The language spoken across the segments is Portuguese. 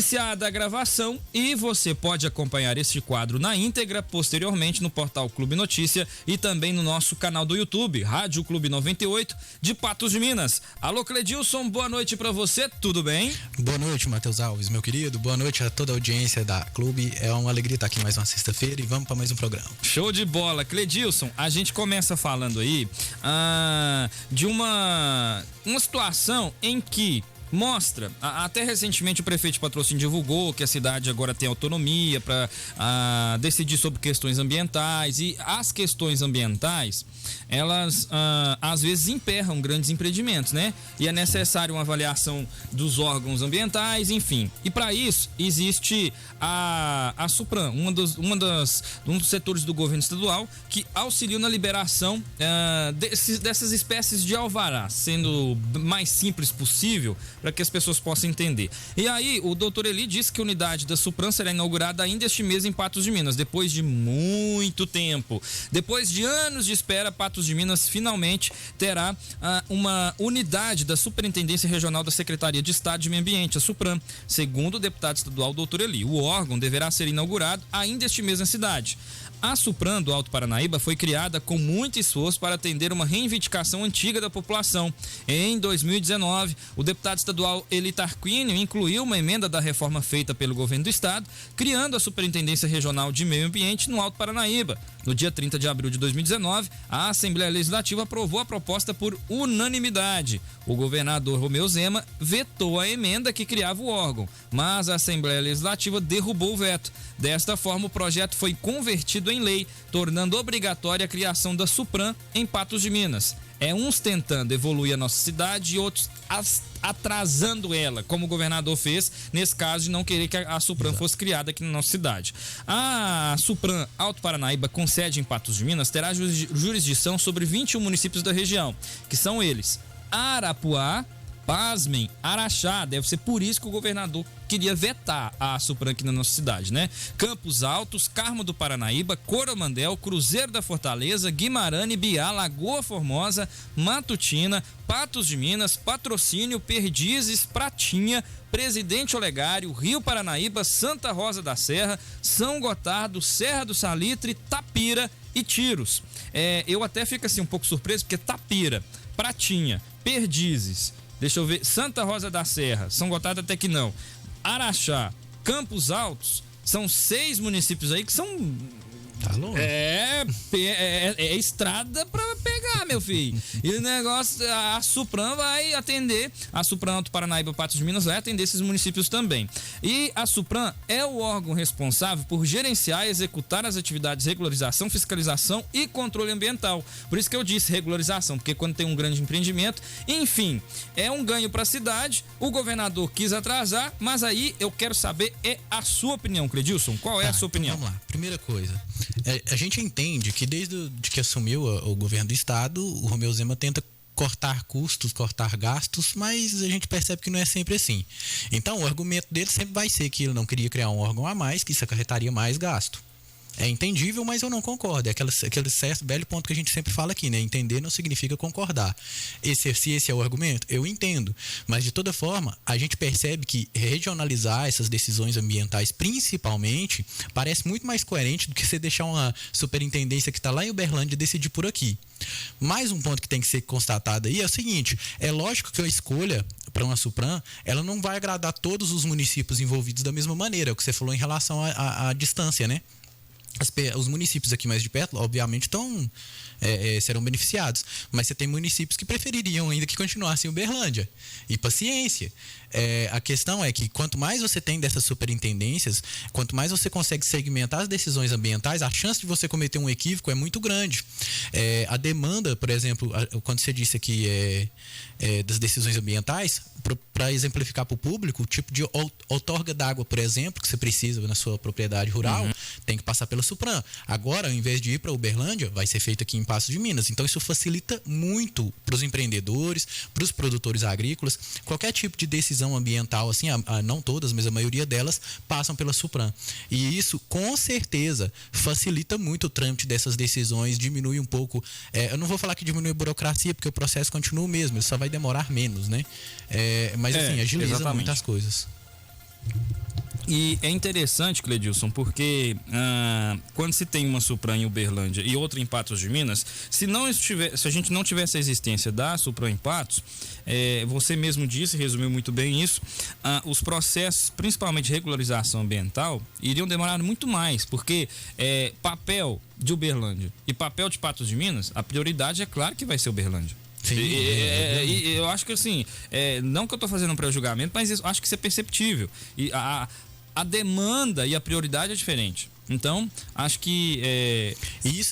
Iniciada a gravação, e você pode acompanhar este quadro na íntegra posteriormente no portal Clube Notícia e também no nosso canal do YouTube, Rádio Clube 98 de Patos de Minas. Alô, Cledilson, boa noite pra você, tudo bem? Boa noite, Matheus Alves, meu querido. Boa noite a toda a audiência da Clube. É uma alegria estar aqui mais uma sexta-feira e vamos para mais um programa. Show de bola. Cledilson, a gente começa falando aí de uma situação em que mostra, até recentemente o prefeito de Patrocínio divulgou que a cidade agora tem autonomia para decidir sobre questões ambientais, e as questões ambientais, elas às vezes emperram grandes empreendimentos, né? E é necessário uma avaliação dos órgãos ambientais, enfim. E para isso existe a Supran, um dos setores do governo estadual que auxilia na liberação dessas espécies de alvará, sendo mais simples possível para que as pessoas possam entender. E aí, o doutor Eli disse que a unidade da Supran será inaugurada ainda este mês em Patos de Minas, depois de muito tempo. Depois de anos de espera, Patos de Minas finalmente terá uma unidade da Superintendência Regional da Secretaria de Estado de Meio Ambiente, a Supran, segundo o deputado estadual doutor Eli. O órgão deverá ser inaugurado ainda este mês na cidade. A Supran do Alto Paranaíba foi criada com muito esforço para atender uma reivindicação antiga da população. Em 2019, o deputado estadual Eli Tarquínio incluiu uma emenda da reforma feita pelo governo do estado, criando a Superintendência Regional de Meio Ambiente no Alto Paranaíba. No dia 30 de abril de 2019, a Assembleia Legislativa aprovou a proposta por unanimidade. O governador Romeu Zema vetou a emenda que criava o órgão, mas a Assembleia Legislativa derrubou o veto. Desta forma, o projeto foi convertido em lei, tornando obrigatória a criação da Supran em Patos de Minas. Uns tentando evoluir a nossa cidade e outros atrasando ela, como o governador fez nesse caso de não querer que a Supran fosse criada aqui na nossa cidade. A Supran Alto Paranaíba, com sede em Patos de Minas, terá jurisdição sobre 21 municípios da região, que são eles: Arapuá, pasmem, Araxá. Deve ser por isso que o governador queria vetar a Supran aqui na nossa cidade, né? Campos Altos, Carmo do Paranaíba, Coromandel, Cruzeiro da Fortaleza, Guimarães, Biá, Lagoa Formosa, Matutina, Patos de Minas, Patrocínio, Perdizes, Pratinha, Presidente Olegário, Rio Paranaíba, Santa Rosa da Serra, São Gotardo, Serra do Salitre, Tapira e Tiros. Eu até fico assim um pouco surpreso, porque Tapira, Pratinha, Perdizes, deixa eu ver, Santa Rosa da Serra, São Gotardo até que não, Araxá, Campos Altos, são 6 municípios aí que são... Tá longe. É estrada pra pegar, meu filho. E o negócio, a Supran vai atender, a Supran Alto Paranaíba, Patos de Minas vai atender esses municípios também. E a Supran é o órgão responsável por gerenciar e executar as atividades de regularização, fiscalização e controle ambiental. Por isso que eu disse regularização, porque quando tem um grande empreendimento, enfim, é um ganho pra cidade. O governador quis atrasar, mas aí eu quero saber a sua opinião, Cledilson. Qual é a sua opinião? Então vamos lá. Primeira coisa, a gente entende que desde que assumiu o governo do estado, o Romeu Zema tenta cortar custos, cortar gastos, mas a gente percebe que não é sempre assim. Então o argumento dele sempre vai ser que ele não queria criar um órgão a mais, que isso acarretaria mais gasto. É entendível, mas eu não concordo. É aquele certo velho ponto que a gente sempre fala aqui, né? Entender não significa concordar. Se esse é o argumento, eu entendo. Mas, de toda forma, a gente percebe que regionalizar essas decisões ambientais, principalmente, parece muito mais coerente do que você deixar uma superintendência que está lá em Uberlândia decidir por aqui. Mais um ponto que tem que ser constatado aí é o seguinte: é lógico que a escolha para uma Supran, ela não vai agradar todos os municípios envolvidos da mesma maneira. É o que você falou em relação à distância, né? Os municípios aqui mais de perto, obviamente, serão beneficiados, mas você tem municípios que prefeririam ainda que continuasse em Uberlândia, e paciência. A questão é que quanto mais você tem dessas superintendências, quanto mais você consegue segmentar as decisões ambientais, a chance de você cometer um equívoco é muito grande. A demanda, por exemplo, quando você disse aqui das decisões ambientais, para exemplificar para o público, o tipo de outorga d'água, por exemplo, que você precisa na sua propriedade rural, tem que passar pela Supran. Agora, ao invés de ir para Uberlândia, vai ser feito aqui em Patos de Minas. Então, isso facilita muito para os empreendedores, para os produtores agrícolas. Qualquer tipo de decisão ambiental, assim, não todas, mas a maioria delas, passam pela Supran. E isso, com certeza, facilita muito o trâmite dessas decisões, diminui um pouco. Eu não vou falar que diminui a burocracia, porque o processo continua o mesmo, ele só vai demorar menos, né? Mas, assim, agiliza muitas coisas. E é interessante, Cledilson, porque quando se tem uma Supran em Uberlândia e outra em Patos de Minas, se a gente não tivesse a existência da Supran em Patos, você mesmo disse, resumiu muito bem isso, os processos, principalmente de regularização ambiental, iriam demorar muito mais, porque papel de Uberlândia e papel de Patos de Minas, a prioridade é claro que vai ser Uberlândia. Sim, eu acho que assim, não que eu estou fazendo um pré-julgamento, mas eu acho que isso é perceptível. E a demanda e a prioridade é diferente. Então, acho que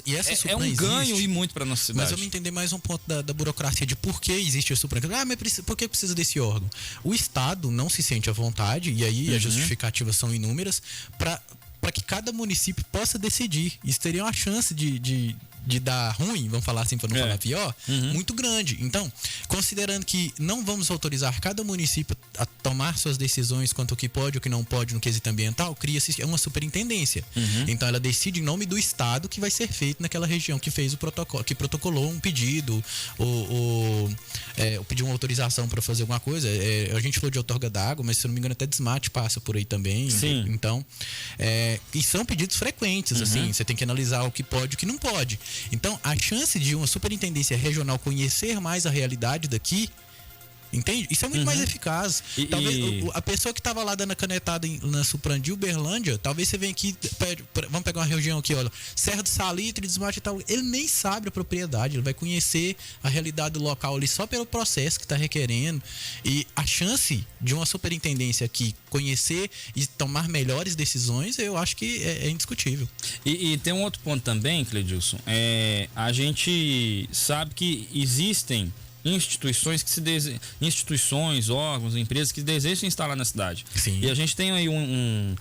essa é um ganho e muito para nossa cidade. Mas vamos entender mais um ponto da burocracia de por que existe a Supran. Mas por que precisa desse órgão? O Estado não se sente à vontade, e aí as justificativas são inúmeras, para que cada município possa decidir. Isso teria uma chance de dar ruim, vamos falar assim para não falar pior, muito grande. Então, considerando que não vamos autorizar cada município a tomar suas decisões quanto ao que pode ou que não pode no quesito ambiental, cria-se uma superintendência. Então, ela decide em nome do Estado que vai ser feito naquela região que fez o protocolo, que protocolou um pedido ou pediu uma autorização para fazer alguma coisa. A gente falou de outorga d'água, mas se eu não me engano até desmate passa por aí também. Sim. Então, e são pedidos frequentes, assim, você tem que analisar o que pode e o que não pode. Então, a chance de uma superintendência regional conhecer mais a realidade daqui, entende? Isso é muito mais eficaz. Talvez a pessoa que estava lá dando a canetada na Supran de Uberlândia, talvez você venha aqui, vamos pegar uma região aqui, olha, Serra do Salitre, Desmate e tal, ele nem sabe a propriedade, ele vai conhecer a realidade do local ali só pelo processo que está requerendo. E a chance de uma superintendência aqui conhecer e tomar melhores decisões, eu acho que é indiscutível. E tem um outro ponto também, Cledilson, a gente sabe que existem instituições, órgãos, empresas que desejam instalar na cidade. Sim. E a gente tem aí um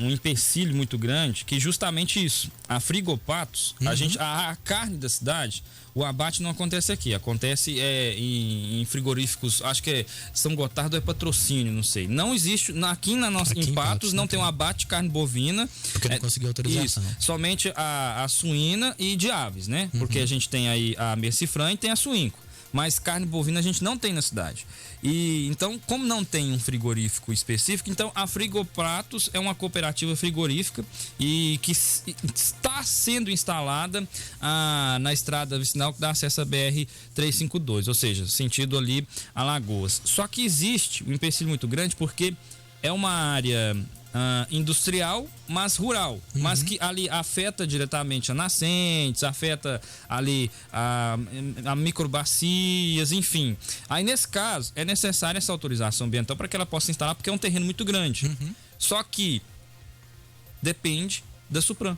empecilho muito grande, que justamente isso. A Frigopatos, a carne da cidade, o abate não acontece aqui, acontece em frigoríficos, acho que é São Gotardo ou é Patrocínio, não sei. Não existe, aqui em Patos não tem um abate de carne bovina. Porque não conseguiu autorização. Isso, somente a suína e de aves, né? Porque a gente tem aí a Mercifran e tem a Suinco. Mas carne bovina a gente não tem na cidade. E então, como não tem um frigorífico específico, então a Frigopratos é uma cooperativa frigorífica e que está sendo instalada na estrada vicinal que dá acesso à BR-352, ou seja, sentido ali Alagoas. Só que existe um empecilho muito grande porque é uma área industrial, mas rural, mas que ali afeta diretamente a nascentes, afeta ali a microbacias, enfim. Aí nesse caso é necessária essa autorização ambiental para que ela possa instalar, porque é um terreno muito grande. Só que depende da Supran,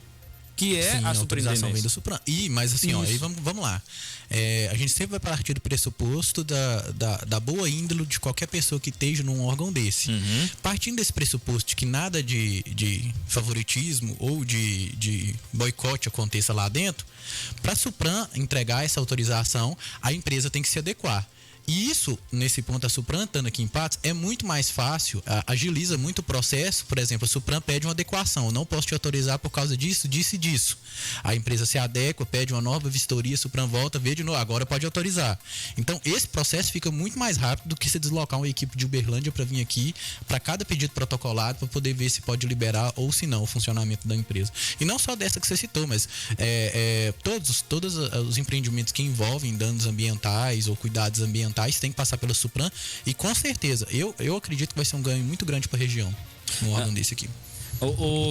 que é a autorização vem da Supran. Mas assim, aí vamos lá. A gente sempre vai partir do pressuposto da boa índole de qualquer pessoa que esteja num órgão desse. Partindo desse pressuposto de que nada de favoritismo ou de boicote aconteça lá dentro, para a Supran entregar essa autorização, a empresa tem que se adequar. E isso, nesse ponto, a Supran, estando aqui em Patos, é muito mais fácil, agiliza muito o processo. Por exemplo, a Supran pede uma adequação, eu não posso te autorizar por causa disso, disso e disso. A empresa se adequa, pede uma nova vistoria, a Supran volta, vê de novo, agora pode autorizar. Então, esse processo fica muito mais rápido do que se deslocar uma equipe de Uberlândia para vir aqui, para cada pedido protocolado, para poder ver se pode liberar ou se não o funcionamento da empresa. E não só dessa que você citou, mas todos os empreendimentos que envolvem danos ambientais ou cuidados ambientais tem que passar pela Supran, e com certeza eu acredito que vai ser um ganho muito grande para a região no órgão desse aqui.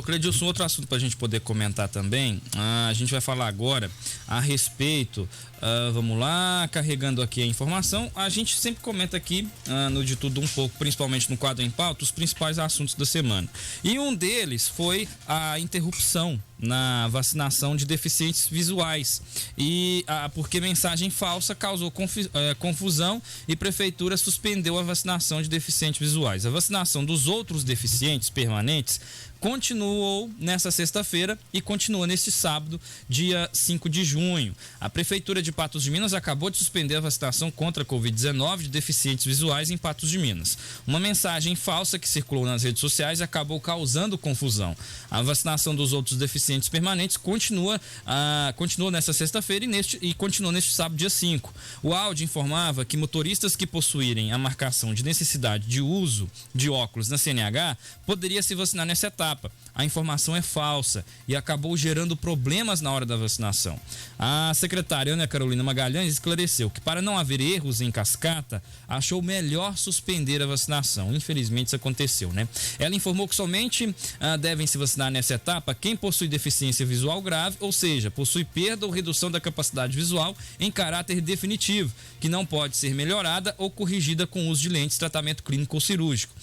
Cledilson, outro assunto para a gente poder comentar também, a gente vai falar agora a respeito, vamos lá, carregando aqui a informação, a gente sempre comenta aqui no De Tudo um pouco, principalmente no quadro em pauta, os principais assuntos da semana. E um deles foi a interrupção na vacinação de deficientes visuais, e porque mensagem falsa causou confusão e prefeitura suspendeu a vacinação de deficientes visuais. A vacinação dos outros deficientes permanentes continuou nessa sexta-feira e continua neste sábado, dia 5 de junho. A Prefeitura de Patos de Minas acabou de suspender a vacinação contra a Covid-19 de deficientes visuais em Patos de Minas. Uma mensagem falsa que circulou nas redes sociais acabou causando confusão. A vacinação dos outros deficientes deficientes permanentes continua nesta sexta-feira e continua neste sábado, dia 5. O áudio informava que motoristas que possuírem a marcação de necessidade de uso de óculos na CNH poderia se vacinar nessa etapa. A informação é falsa e acabou gerando problemas na hora da vacinação. A secretária Ana Carolina Magalhães esclareceu que, para não haver erros em cascata, achou melhor suspender a vacinação. Infelizmente isso aconteceu, né? Ela informou que somente devem se vacinar nessa etapa quem possui deficiência visual grave, ou seja, possui perda ou redução da capacidade visual em caráter definitivo, que não pode ser melhorada ou corrigida com o uso de lentes, tratamento clínico ou cirúrgico.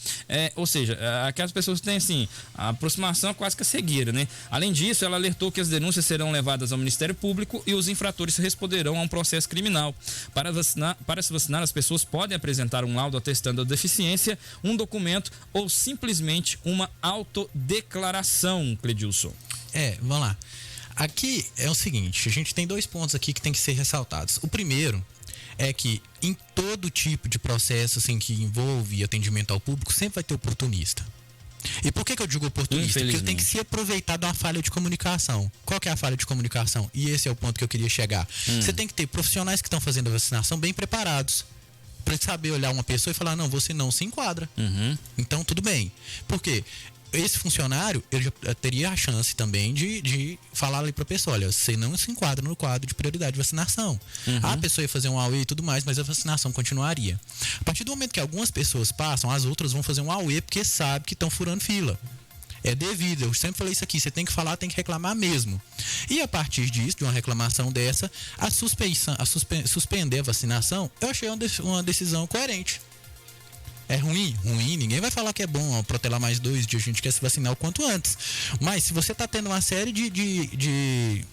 Ou seja, aquelas pessoas que têm assim, a aproximação quase que a cegueira, né? Além disso, ela alertou que as denúncias serão levadas ao Ministério Público e os infratores responderão a um processo criminal. Para se vacinar, as pessoas podem apresentar um laudo atestando a deficiência, um documento ou simplesmente uma autodeclaração, Cledilson. Vamos lá. Aqui é o seguinte, a gente tem 2 pontos aqui que tem que ser ressaltados. O primeiro é que em todo tipo de processo assim, que envolve atendimento ao público, sempre vai ter oportunista. E por que eu digo oportunista? Porque ele tem que se aproveitar de uma falha de comunicação. Qual que é a falha de comunicação? E esse é o ponto que eu queria chegar. Você tem que ter profissionais que estão fazendo a vacinação bem preparados, para saber olhar uma pessoa e falar, não, você não se enquadra. Então, tudo bem. Por quê? Esse funcionário, ele já teria a chance também de falar ali para a pessoa, olha, você não se enquadra no quadro de prioridade de vacinação. A pessoa ia fazer um AUE e tudo mais, mas a vacinação continuaria. A partir do momento que algumas pessoas passam, as outras vão fazer um AUE porque sabem que estão furando fila. É devido, eu sempre falei isso aqui, você tem que falar, tem que reclamar mesmo. E a partir disso, de uma reclamação dessa, suspender a vacinação, eu achei uma decisão coerente. É ruim? Ruim. Ninguém vai falar que é bom protelar mais 2 dias. A gente quer se vacinar o quanto antes. Mas se você está tendo uma série de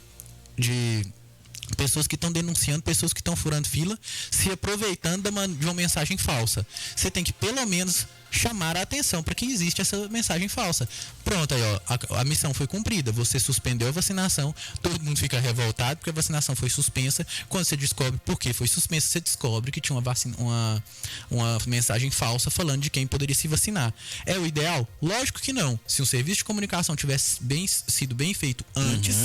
pessoas que estão denunciando, pessoas que estão furando fila, se aproveitando de uma mensagem falsa, você tem que pelo menos chamar a atenção para que existe essa mensagem falsa. Pronto, aí ó, a missão foi cumprida, você suspendeu a vacinação, todo mundo fica revoltado porque a vacinação foi suspensa. Quando você descobre por que foi suspensa, você descobre que tinha uma mensagem falsa falando de quem poderia se vacinar. É o ideal? Lógico que não. Se um serviço de comunicação tivesse sido bem feito antes,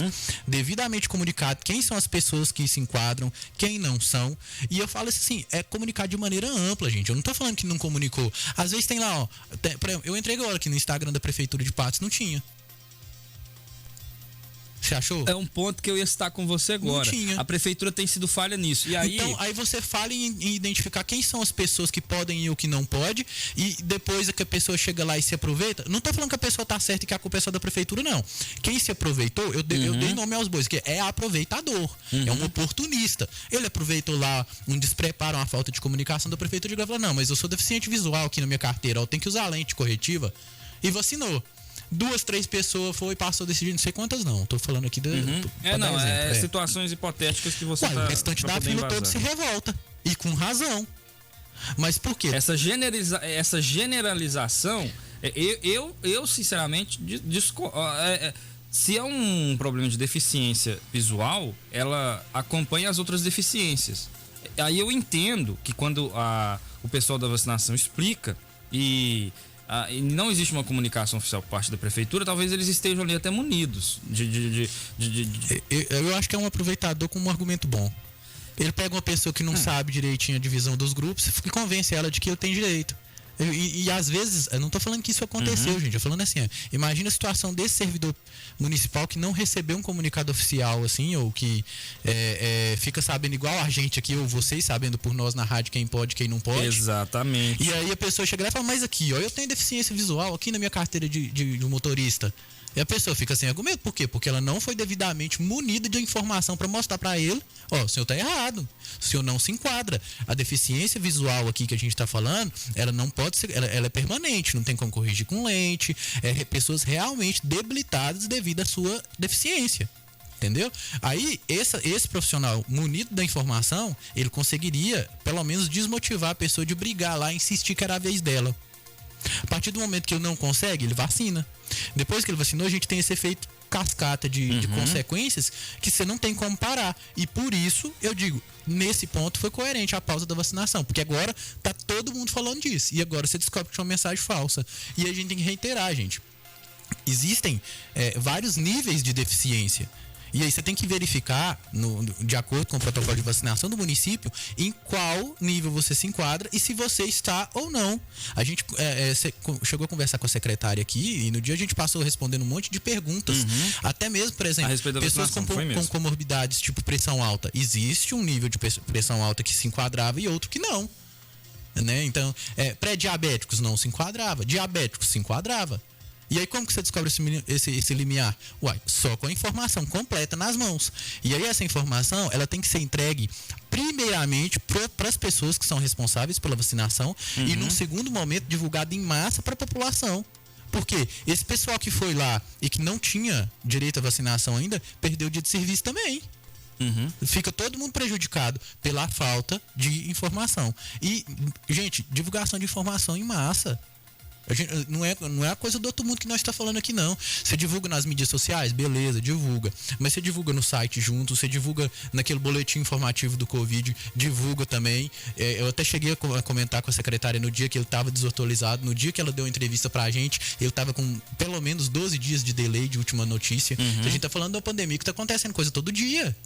devidamente comunicado quem são as pessoas que se enquadram, quem não são, e eu falo assim, é comunicar de maneira ampla, gente. Eu não tô falando que não comunicou. Às vezes tem lá, ó, eu entrei agora aqui no Instagram da Prefeitura de Patos, não tinha. Você achou? É um ponto que eu ia citar com você agora. Não tinha. A prefeitura tem sido falha nisso. E aí... Então, aí você fala em identificar quem são as pessoas que podem ir e o que não pode, e depois que a pessoa chega lá e se aproveita, não tô falando que a pessoa tá certa e que a culpa é só da prefeitura, não. Quem se aproveitou, eu dei nome aos bois, que é aproveitador, é um oportunista. Ele aproveitou lá um despreparo, uma falta de comunicação da prefeitura e falou, não, mas eu sou deficiente visual aqui na minha carteira, eu tenho que usar lente corretiva, e vacinou. 2, 3 pessoas foi e passou desse jeito, não sei quantas não. Tô falando aqui situações hipotéticas que você o restante da fila todo se revolta. E com razão. Mas por quê? Essa generalização, eu sinceramente discordo. Se é um problema de deficiência visual, ela acompanha as outras deficiências. Aí eu entendo que quando o pessoal da vacinação explica e não existe uma comunicação oficial por parte da prefeitura, talvez eles estejam ali até munidos Eu acho que é um aproveitador com um argumento bom. Ele pega uma pessoa que não sabe direitinho a divisão dos grupos e convence ela de que ele tem direito. E às vezes, eu não tô falando que isso aconteceu, gente. Eu tô falando assim, imagina a situação desse servidor municipal que não recebeu um comunicado oficial, assim, ou que fica sabendo igual a gente aqui, ou vocês sabendo por nós na rádio quem pode, quem não pode. Exatamente. E aí a pessoa chega lá e fala, mas aqui, ó, eu tenho deficiência visual aqui na minha carteira de motorista. E a pessoa fica sem argumento, por quê? Porque ela não foi devidamente munida de informação para mostrar para ele, ó, o senhor tá errado, o senhor não se enquadra. A deficiência visual aqui que a gente tá falando, ela não pode ser, ela é permanente, não tem como corrigir com lente, pessoas realmente debilitadas devido à sua deficiência. Entendeu? Aí, esse profissional munido da informação, ele conseguiria, pelo menos, desmotivar a pessoa de brigar lá e insistir que era a vez dela. A partir do momento que ele não consegue, ele vacina. Depois que ele vacinou, a gente tem esse efeito cascata de consequências que você não tem como parar. E por isso, eu digo, nesse ponto foi coerente a pausa da vacinação. Porque agora tá todo mundo falando disso. E agora você descobre que é uma mensagem falsa. E a gente tem que reiterar, gente. existem vários níveis de deficiência. E aí você tem que verificar, de acordo com o protocolo de vacinação do município, em qual nível você se enquadra e se você está ou não. A gente chegou a conversar com a secretária aqui e no dia a gente passou respondendo um monte de perguntas. Até mesmo, por exemplo, pessoas com comorbidades tipo pressão alta. Existe um nível de pressão alta que se enquadrava e outro que não. Né? Então, pré-diabéticos não se enquadrava, diabéticos se enquadrava. E aí como que você descobre esse limiar? Só com a informação completa nas mãos. E aí essa informação, ela tem que ser entregue primeiramente para as pessoas que são responsáveis pela vacinação e num segundo momento divulgada em massa para a população. Porque esse pessoal que foi lá e que não tinha direito à vacinação ainda, perdeu o dia de serviço também. Fica todo mundo prejudicado pela falta de informação. E, gente, divulgação de informação em massa. Não é a coisa do outro mundo que nós estamos falando aqui, não. Você divulga nas mídias sociais, beleza, divulga. Mas você divulga no site junto, você divulga naquele boletim informativo do Covid, divulga também. Eu até cheguei a comentar com a secretária no dia que ele estava desatualizado, no dia que ela deu uma entrevista pra gente, ele estava com pelo menos 12 dias de delay de última notícia. A gente tá falando da pandemia que tá acontecendo coisa todo dia.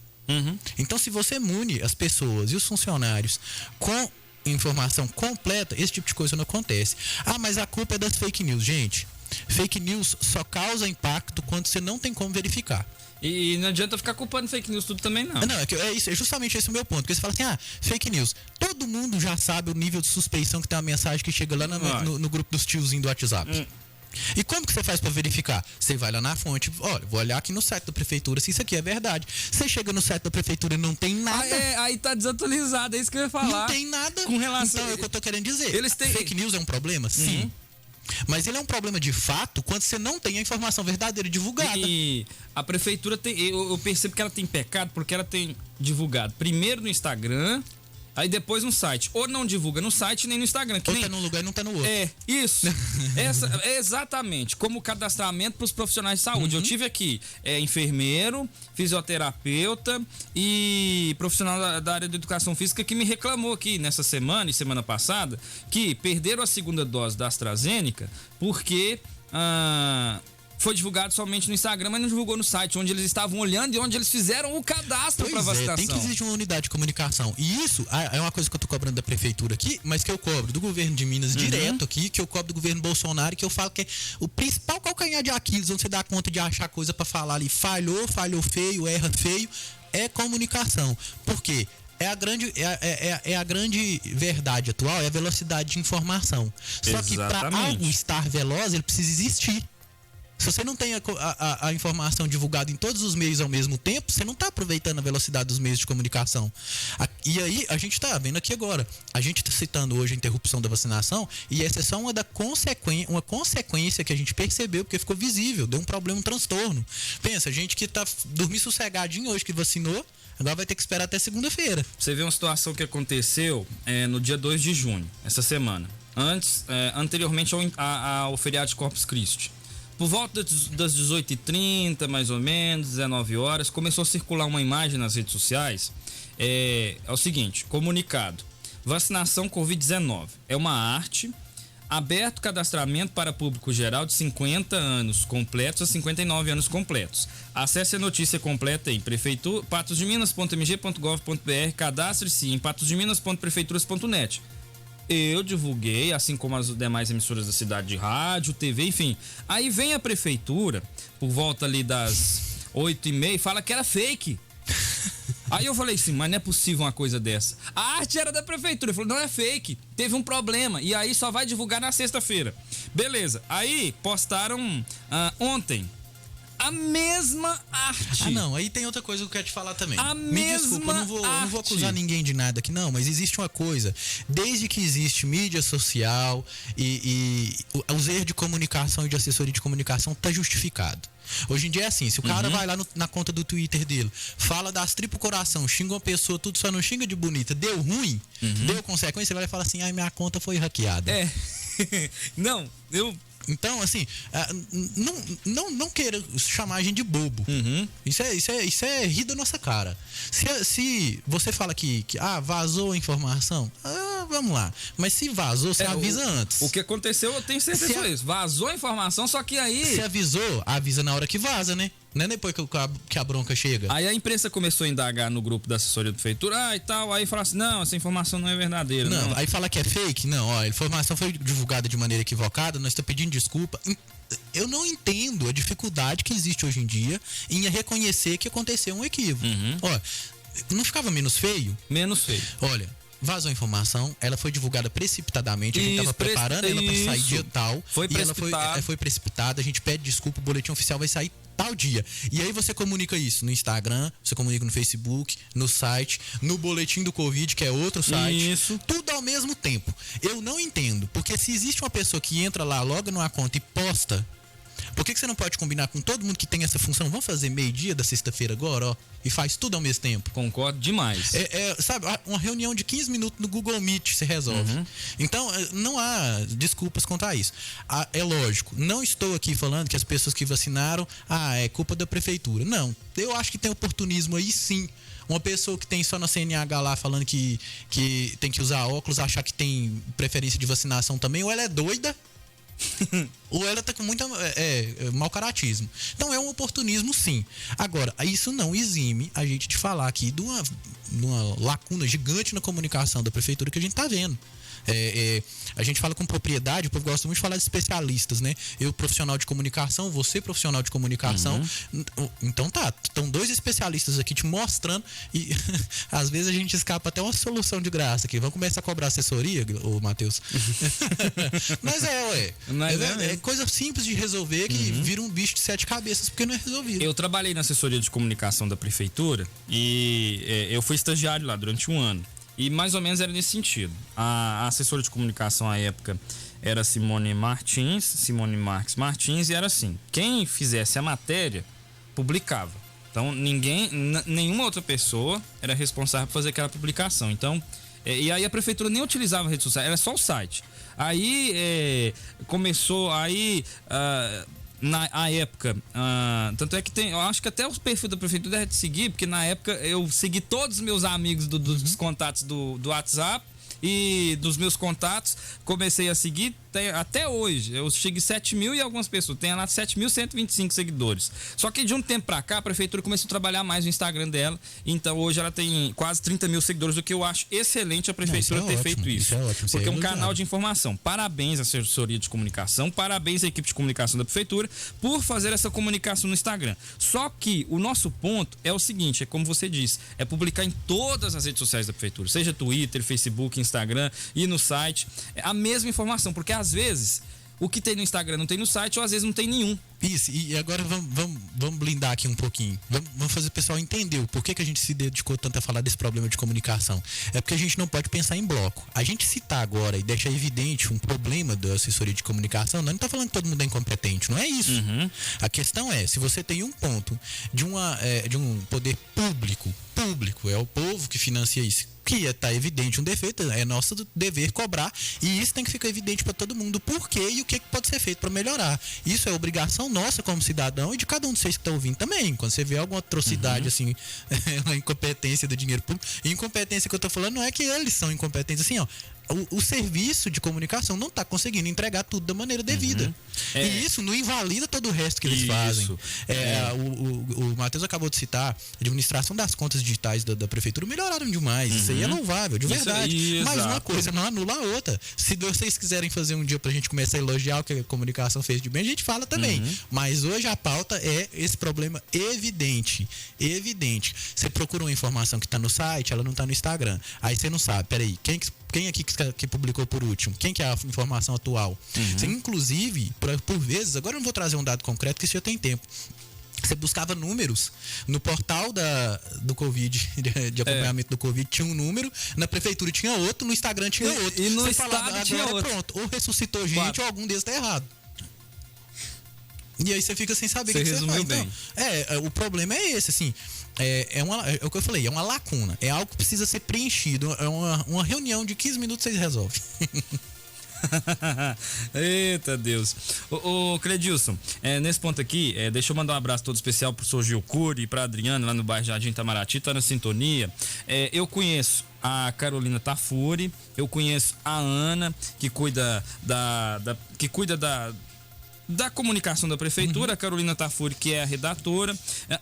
Então, se você mune as pessoas e os funcionários com informação completa, esse tipo de coisa não acontece. Mas a culpa é das fake news. Gente, fake news só causa impacto quando você não tem como verificar. E não adianta ficar culpando fake news tudo também, não. Não, é justamente esse o meu ponto. Porque você fala assim, fake news. Todo mundo já sabe o nível de suspeição que tem uma mensagem que chega lá no grupo dos tiozinhos do WhatsApp. E como que você faz para verificar? Você vai lá na fonte, olha, vou olhar aqui no site da prefeitura se isso aqui é verdade. Você chega no site da prefeitura e não tem nada. Aí tá desatualizado, é isso que eu ia falar. Não tem nada. Com relação... Então é o que eu tô querendo dizer. Têm... Fake news é um problema? Sim. Mas ele é um problema de fato quando você não tem a informação verdadeira divulgada. E a prefeitura tem... Eu percebo que ela tem pecado porque ela tem divulgado primeiro no Instagram... Aí depois no site. Ou não divulga no site nem no Instagram. Ou tá num lugar e não tá no outro. Isso. Exatamente. Como cadastramento para os profissionais de saúde. Eu tive aqui enfermeiro, fisioterapeuta e profissional da área de educação física que me reclamou aqui nessa semana e semana passada que perderam a segunda dose da AstraZeneca porque... foi divulgado somente no Instagram, mas não divulgou no site, onde eles estavam olhando e onde eles fizeram o cadastro para vacinação. Tem que existir uma unidade de comunicação. E isso é uma coisa que eu tô cobrando da prefeitura aqui, mas que eu cobro do governo de Minas direto aqui, que eu cobro do governo Bolsonaro, que eu falo que é o principal calcanhar de Aquiles, onde você dá conta de achar coisa para falar ali, falhou feio, erra feio, é comunicação. Por quê? É a grande verdade atual, é a velocidade de informação. Só que para algo estar veloz, ele precisa existir. Se você não tem a informação divulgada em todos os meios ao mesmo tempo, você não está aproveitando a velocidade dos meios de comunicação. E aí, a gente está vendo aqui agora. A gente está citando hoje a interrupção da vacinação e essa é só uma consequência que a gente percebeu, porque ficou visível, deu um problema, um transtorno. Pensa, gente que tá dormindo sossegadinho hoje, que vacinou, agora vai ter que esperar até segunda-feira. Você vê uma situação que aconteceu no dia 2 de junho, essa semana. Anteriormente ao feriado de Corpus Christi. Por volta das 18h30, mais ou menos, 19 horas, começou a circular uma imagem nas redes sociais. É o seguinte, comunicado. Vacinação Covid-19. É uma arte. Aberto cadastramento para público geral de 50 anos completos a 59 anos completos. Acesse a notícia completa em patosdeminas.mg.gov.br. Cadastre-se em patosdeminas.prefeituras.net. Eu divulguei, assim como as demais emissoras da cidade de rádio, TV, enfim. Aí vem a prefeitura, por volta ali das 8h30, e fala que era fake. Aí eu falei assim, mas não é possível uma coisa dessa. A arte era da prefeitura. Ele falou, não é fake, teve um problema. E aí só vai divulgar na sexta-feira. Beleza, aí postaram ontem a mesma arte. Não, aí tem outra coisa que eu quero te falar também. Me desculpa, eu não vou acusar ninguém de nada aqui, não, mas existe uma coisa. Desde que existe mídia social e os erros de comunicação e de assessoria de comunicação tá justificado. Hoje em dia é assim, se o cara vai lá na conta do Twitter dele, fala das tripas coração, xinga uma pessoa, tudo só não xinga de bonita, deu ruim, deu consequência, ele vai falar assim, minha conta foi hackeada. Então, assim, não queira chamar a gente de bobo. Isso é rir da nossa cara. Se você fala que vazou a informação, vamos lá. Mas se vazou, você avisa antes. O que aconteceu, eu tenho certeza disso. Vazou a informação, só que aí... Se avisou, avisa na hora que vaza, né? Não é depois que a bronca chega. Aí a imprensa começou a indagar no grupo da assessoria da prefeitura, e tal, aí fala assim, não, essa informação não é verdadeira. Não. Aí fala que é fake? Não, ó, a informação foi divulgada de maneira equivocada, nós estamos pedindo desculpa. Eu não entendo a dificuldade que existe hoje em dia em reconhecer que aconteceu um equívoco. Ó, não ficava menos feio? Menos feio. Olha, vazou a informação, ela foi divulgada precipitadamente, a gente estava preparando ela para sair dia tal. Ela foi precipitada, a gente pede desculpa, o boletim oficial vai sair tal dia. E aí você comunica isso no Instagram, você comunica no Facebook, no site, no boletim do Covid, que é outro site. Isso. Tudo ao mesmo tempo. Eu não entendo, porque se existe uma pessoa que entra lá, loga numa conta e posta, por que você não pode combinar com todo mundo que tem essa função? Vamos fazer meio-dia da sexta-feira agora, ó, e faz tudo ao mesmo tempo. Concordo demais. Sabe, uma reunião de 15 minutos no Google Meet se resolve. Então, não há desculpas quanto a isso. É lógico, não estou aqui falando que as pessoas que vacinaram, é culpa da prefeitura. Não, eu acho que tem oportunismo aí sim. Uma pessoa que tem só na CNH lá falando que tem que usar óculos, achar que tem preferência de vacinação também, ou ela é doida, ou ela tá com muito mau caratismo. Então é um oportunismo sim. Agora, isso não exime a gente de falar aqui de uma lacuna gigante na comunicação da prefeitura que a gente tá vendo. A gente fala com propriedade, o povo gosta muito de falar de especialistas, né? Eu, profissional de comunicação, você, profissional de comunicação. Então estão dois especialistas aqui te mostrando e às vezes a gente escapa até uma solução de graça aqui. Vamos começar a cobrar assessoria, ô Matheus? Mas é coisa simples de resolver que vira um bicho de 7 cabeças porque não é resolvido. Eu trabalhei na assessoria de comunicação da prefeitura e eu fui estagiário lá durante 1 ano. E mais ou menos era nesse sentido. A assessora de comunicação à época era Simone Marques Martins, e era assim: quem fizesse a matéria, publicava. Então nenhuma outra pessoa era responsável por fazer aquela publicação. Então, e aí a prefeitura nem utilizava a rede social, era só o site. Aí começou, na época, tanto é que eu acho que até o perfil da prefeitura deve seguir, porque na época eu segui todos os meus amigos dos contatos do WhatsApp e dos meus contatos, comecei a seguir até hoje. Eu sigo 7.000 e algumas pessoas, tem lá 7.125 seguidores. Só que de um tempo pra cá, a prefeitura começou a trabalhar mais no Instagram dela, então hoje ela tem quase 30 mil seguidores, o que eu acho excelente a prefeitura ter feito isso. É ótimo, porque é um canal de informação. Parabéns à assessoria de comunicação, parabéns à equipe de comunicação da prefeitura por fazer essa comunicação no Instagram. Só que o nosso ponto é o seguinte, é como você disse, é publicar em todas as redes sociais da prefeitura, seja Twitter, Facebook, Instagram e no site, a mesma informação, porque às vezes o que tem no Instagram não tem no site, ou às vezes não tem nenhum. Isso, e agora vamos blindar aqui um pouquinho. Vamos fazer o pessoal entender o porquê que a gente se dedicou tanto a falar desse problema de comunicação. É porque a gente não pode pensar em bloco. A gente citar agora e deixar evidente um problema da assessoria de comunicação, não está falando que todo mundo é incompetente, não é isso. A questão é, se você tem um ponto de um poder público, é o povo que financia isso, que está evidente um defeito, é nosso dever cobrar, e isso tem que ficar evidente para todo mundo, por quê e o que pode ser feito para melhorar. Isso é obrigação nossa como cidadão e de cada um de vocês que está ouvindo também. Quando você vê alguma atrocidade, assim, uma incompetência do dinheiro público, e incompetência que eu estou falando não é que eles são incompetentes, assim, ó, o serviço de comunicação não está conseguindo entregar tudo da maneira devida. E isso não invalida todo o resto que eles fazem. O Matheus acabou de citar, a administração das contas digitais da prefeitura melhoraram demais. Isso aí é louvável, de verdade. Mas uma coisa não anula a outra. Se vocês quiserem fazer um dia pra gente começar a elogiar o que a comunicação fez de bem, a gente fala também. Mas hoje a pauta é esse problema evidente. Você procura uma informação que está no site, ela não está no Instagram. Aí você não sabe, peraí, quem aqui que publicou por último? Quem que é a informação atual? Você, inclusive, por vezes, agora eu não vou trazer um dado concreto, que isso já tem tempo. Você buscava números no portal do Covid, de acompanhamento do Covid, tinha um número, na prefeitura tinha outro, no Instagram tinha outro. E no você estado falava, tinha agora outro. Pronto, ou ressuscitou gente, ou algum deles tá errado. E aí você fica sem saber o que você faz. Bem. Então, o problema é esse, assim. É o que eu falei, é uma lacuna. É algo que precisa ser preenchido. É uma reunião de 15 minutos vocês resolvem. Eita Deus. Ô Cledilson, nesse ponto aqui, deixa eu mandar um abraço todo especial pro Sr. Gil Cury e pra Adriana lá no bairro Jardim Itamaraty, tá na sintonia. Eu conheço a Carolina Tafuri, eu conheço a Ana, que cuida da comunicação da prefeitura, a Carolina Tafuri, que é a redatora.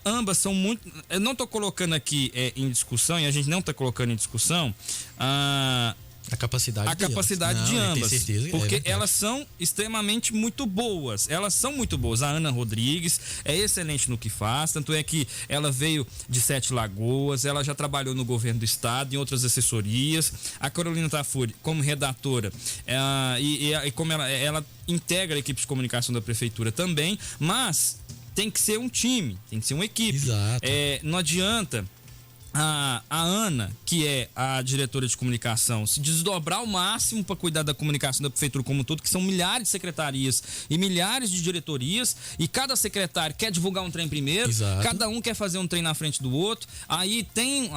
Ambas são muito... Eu não estou colocando aqui em discussão, e a gente não está colocando em discussão a capacidade de ambas, certeza, porque elas são extremamente muito boas. Elas são muito boas. A Ana Rodrigues é excelente no que faz, tanto é que ela veio de Sete Lagoas, ela já trabalhou no governo do estado, em outras assessorias. A Carolina Tafuri, como redatora, e como ela integra a equipe de comunicação da prefeitura também, mas tem que ser um time, tem que ser uma equipe. Exato. Não adianta a Ana, que é a diretora de comunicação, se desdobrar ao máximo para cuidar da comunicação da prefeitura como um todo, que são milhares de secretarias e milhares de diretorias, e cada secretário quer divulgar um trem primeiro. Exato. Cada um quer fazer um trem na frente do outro. Aí tem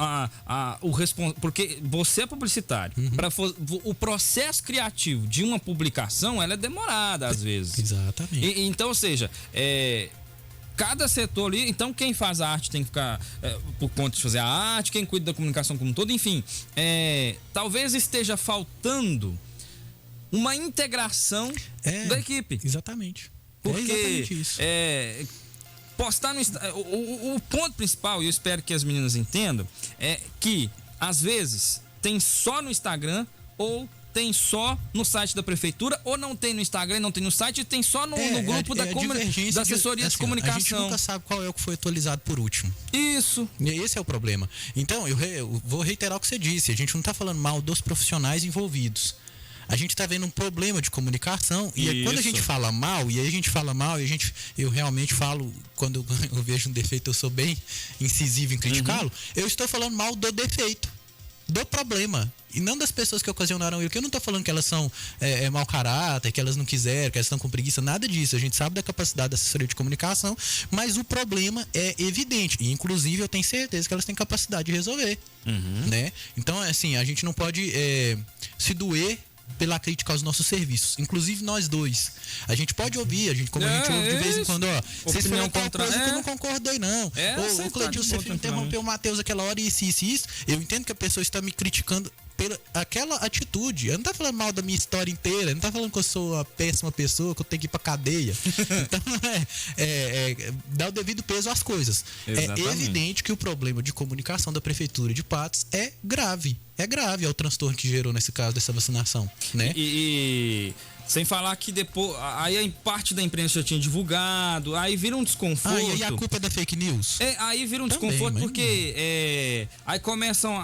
o responsável, porque você é publicitário. O processo criativo de uma publicação, ela é demorada às vezes. Exatamente. Então, ou seja, cada setor ali, então quem faz a arte tem que ficar por conta de fazer a arte, quem cuida da comunicação como um todo, enfim, talvez esteja faltando uma integração da equipe. Exatamente. Porque exatamente isso. Postar no o ponto principal, e eu espero que as meninas entendam, é que às vezes tem só no Instagram, ou tem só no site da prefeitura, ou não tem no Instagram e não tem no site, e tem só no grupo da assessoria de comunicação. A gente nunca sabe qual é o que foi atualizado por último. Isso. E esse é o problema. Então, eu vou reiterar o que você disse. A gente não está falando mal dos profissionais envolvidos. A gente está vendo um problema de comunicação. E aí, quando a gente fala mal, eu realmente falo, quando eu vejo um defeito, eu sou bem incisivo em criticá-lo. Eu estou falando mal do defeito, do problema, e não das pessoas que ocasionaram ele. Que eu não tô falando que elas são mau caráter, que elas não quiseram, que elas estão com preguiça, nada disso. A gente sabe da capacidade da assessoria de comunicação, mas o problema é evidente, e inclusive eu tenho certeza que elas têm capacidade de resolver, né? Então, assim, a gente não pode se doer pela crítica aos nossos serviços, inclusive nós dois. A gente pode ouvir, a gente ouve de vez em quando, vocês falaram tal coisa que eu não concordei, não. O Cledilson, você interrompeu o Matheus aquela hora e isso. Eu entendo que a pessoa está me criticando pela aquela atitude. Eu não tô falando mal da minha história inteira, eu não tô falando que eu sou uma péssima pessoa, que eu tenho que ir pra cadeia. Então, dá o devido peso às coisas. Exatamente. É evidente que o problema de comunicação da prefeitura de Patos é grave. É o transtorno que gerou nesse caso dessa vacinação, né? E sem falar que depois, aí a parte da imprensa já tinha divulgado, aí vira um desconforto. E a culpa é da fake news? Aí vira um Também, desconforto, porque aí começam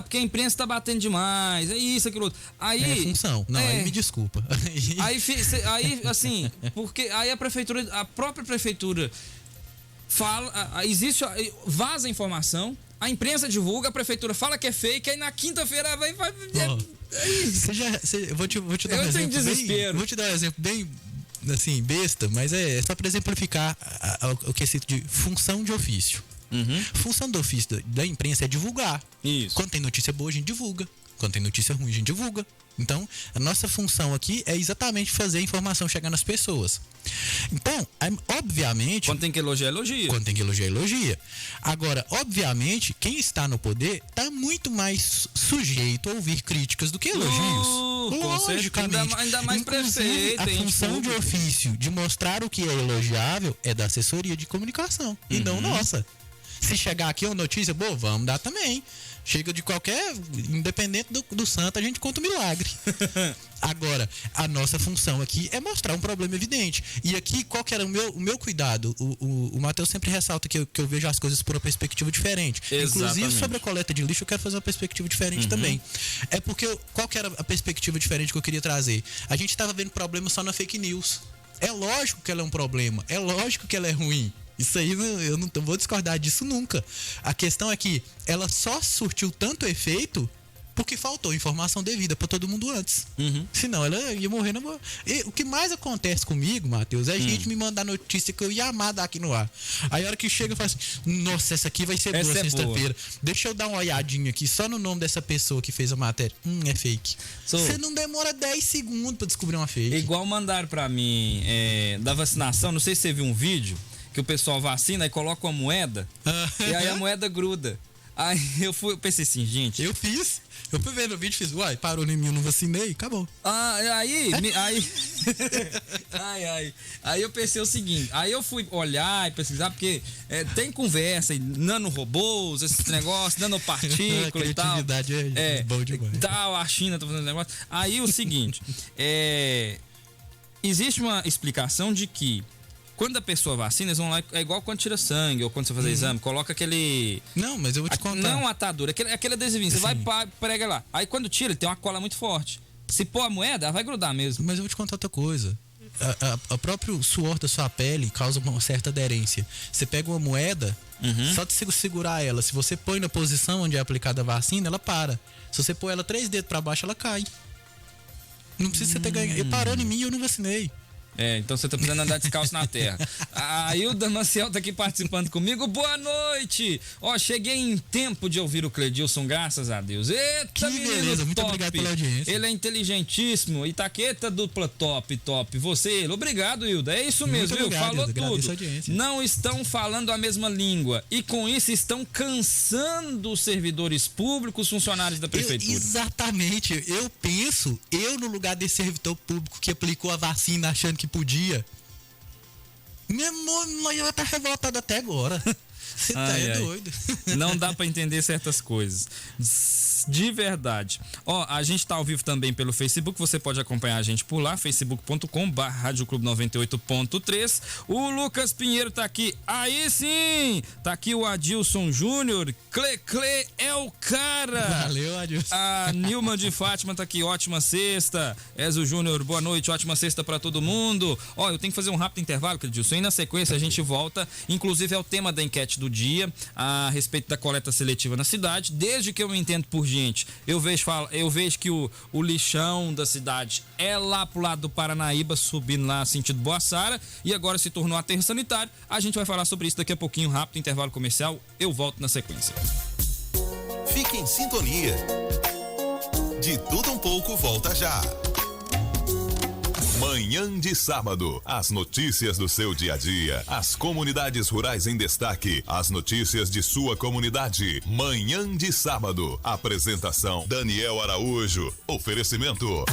porque a imprensa tá batendo demais, é isso, aquilo outro. Aí, é função. Não, aí me desculpa. Aí, assim, porque aí a própria prefeitura fala, vaza a informação, a imprensa divulga, a prefeitura fala que é fake, aí na quinta-feira vai vou te dar um exemplo desespero. Vou te dar um exemplo bem assim, besta, mas é só para exemplificar o quesito de função de ofício. Função do ofício da imprensa é divulgar. Isso. Quando tem notícia boa, a gente divulga. Quando tem notícia ruim, a gente divulga. Então, a nossa função aqui é exatamente fazer a informação chegar nas pessoas. Então, obviamente... Quando tem que elogiar, elogia. Quando tem que elogiar, elogia. Agora, obviamente, quem está no poder está muito mais sujeito a ouvir críticas do que elogios. Logicamente. Ainda mais prefeito. A função de ofício de mostrar o que é elogiável é da assessoria de comunicação. E não nossa. Se chegar aqui uma notícia, vamos dar também. Chega de qualquer, independente do santo, a gente conta um milagre. Agora, a nossa função aqui é mostrar um problema evidente. E aqui, qual que era o meu cuidado? O Matheus sempre ressalta que eu vejo as coisas por uma perspectiva diferente. Exatamente. Inclusive, sobre a coleta de lixo, eu quero fazer uma perspectiva diferente também. É porque, qual que era a perspectiva diferente que eu queria trazer? A gente estava vendo problema só na fake news. É lógico que ela é um problema. É lógico que ela é ruim. Isso aí, eu não vou discordar disso nunca. A questão é que ela só surtiu tanto efeito Porque faltou informação devida pra todo mundo antes. Senão ela ia morrer na boa. E o que mais acontece comigo, Matheus, é a gente me mandar notícia que eu ia amar dar aqui no ar. Aí a hora que chega eu falo assim, nossa, essa aqui vai ser boa sexta-feira. Deixa eu dar uma olhadinha aqui só no nome dessa pessoa que fez a matéria. É fake. Você não demora 10 segundos pra descobrir uma fake. Igual mandaram pra mim da vacinação, não sei se você viu um vídeo que o pessoal vacina e coloca uma moeda e aí a moeda gruda. Aí eu pensei assim, gente. Eu fui vendo o vídeo e fiz, uai, parou em mim, eu não vacinei, acabou. Aí eu pensei o seguinte, aí eu fui olhar e pesquisar, porque tem conversa, nanorobôs, esses negócios, nanopartícula e tal. É bom demais. Tal, a China tá fazendo negócio. Aí o seguinte, existe uma explicação de que quando a pessoa vacina, eles vão lá, é igual quando tira sangue ou quando você faz exame, coloca aquele... Não, mas eu vou te contar. Não atadura, aquele adesivinho, você vai prega lá. Aí quando tira, ele tem uma cola muito forte. Se pôr a moeda, ela vai grudar mesmo. Mas eu vou te contar outra coisa. O próprio suor da sua pele causa uma certa aderência. Você pega uma moeda, só de você segurar ela, se você põe na posição onde é aplicada a vacina, ela para. Se você pôr ela 3 dedos pra baixo, ela cai. Não precisa você ter ganho. E parou em mim, eu não vacinei. Então você tá precisando andar descalço na terra. A Hilda Maciel tá aqui participando comigo. Boa noite! Cheguei em tempo de ouvir o Cledilson, graças a Deus. Eita, que beleza, muito obrigado pela audiência. Ele é inteligentíssimo. Itaqueta dupla top. Você, obrigado, Hilda. É isso mesmo, viu? Falou tudo. Não estão falando a mesma língua. E com isso estão cansando os servidores públicos, funcionários da prefeitura. Exatamente. Eu penso, no lugar desse servidor público que aplicou a vacina achando que podia. Minha mãe tá revoltada até agora. Você tá doido. Não dá pra entender certas coisas. De verdade. A gente tá ao vivo também pelo Facebook. Você pode acompanhar a gente por lá, facebook.com/radioclube98.3. O Lucas Pinheiro tá aqui. Aí sim! Tá aqui o Adilson Júnior. Cle é o cara. Valeu, Adilson. A Nilma de Fátima tá aqui. Ótima sexta. Ezo Júnior, boa noite. Ótima sexta pra todo mundo. Eu tenho que fazer um rápido intervalo, Adilson. E na sequência a gente volta. Inclusive é o tema da enquete do dia a respeito da coleta seletiva na cidade. Desde que eu me entendo por gente, eu vejo que o lixão da cidade é lá pro lado do Paranaíba, subindo lá sentido Boaçara, e agora se tornou aterro sanitário. A gente vai falar sobre isso daqui a pouquinho, rápido, intervalo comercial. Eu volto na sequência. Fique em sintonia. De tudo um pouco volta já. Manhã de sábado, as notícias do seu dia a dia, as comunidades rurais em destaque, as notícias de sua comunidade. Manhã de sábado, apresentação Daniel Araújo, oferecimento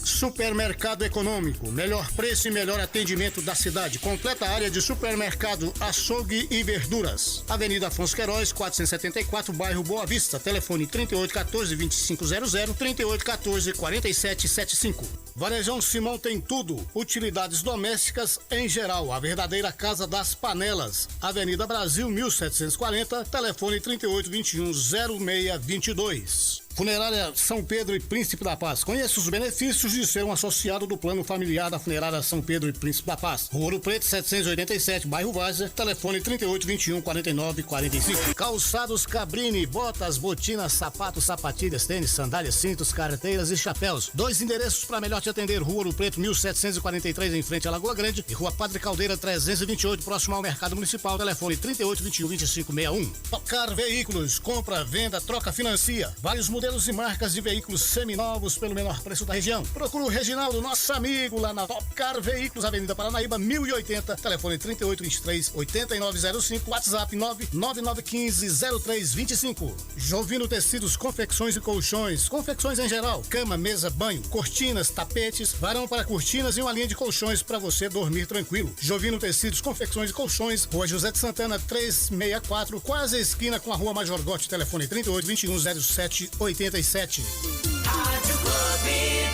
Supermercado Econômico, melhor preço e melhor atendimento da cidade. Completa área de supermercado, açougue e verduras. Avenida Afonso Queiroz, 474, bairro Boa Vista. Telefone 3814-2500, 3814-4775. Varejão Simão tem tudo, utilidades domésticas em geral. A verdadeira casa das panelas. Avenida Brasil, 1740, telefone 3821-0622. Funerária São Pedro e Príncipe da Paz. Conheça os benefícios de ser um associado do plano familiar da Funerária São Pedro e Príncipe da Paz. Rua Ouro Preto, 787, bairro Várzea. Telefone 3821-4945. Calçados Cabrini, botas, botinas, sapatos, sapatilhas, tênis, sandálias, cintos, carteiras e chapéus. 2 endereços para melhor te atender. Rua Ouro Preto, 1743, em frente à Lagoa Grande. E Rua Padre Caldeira, 328, próximo ao Mercado Municipal. Telefone 3821-2561. Tocar Veículos. Compra, venda, troca, financia. Vários modelos e marcas de veículos seminovos pelo menor preço da região. Procura o Reginaldo, nosso amigo, lá na Top Car Veículos, Avenida Paranaíba, 1080, telefone 3823-8905, WhatsApp 99915-0325. Jovino Tecidos, confecções e colchões, confecções em geral, cama, mesa, banho, cortinas, tapetes, varão para cortinas e uma linha de colchões para você dormir tranquilo. Jovino Tecidos, confecções e colchões, Rua José de Santana, 364, quase a esquina com a Rua Major Gotti, telefone 3821-0787. Rádio Clube.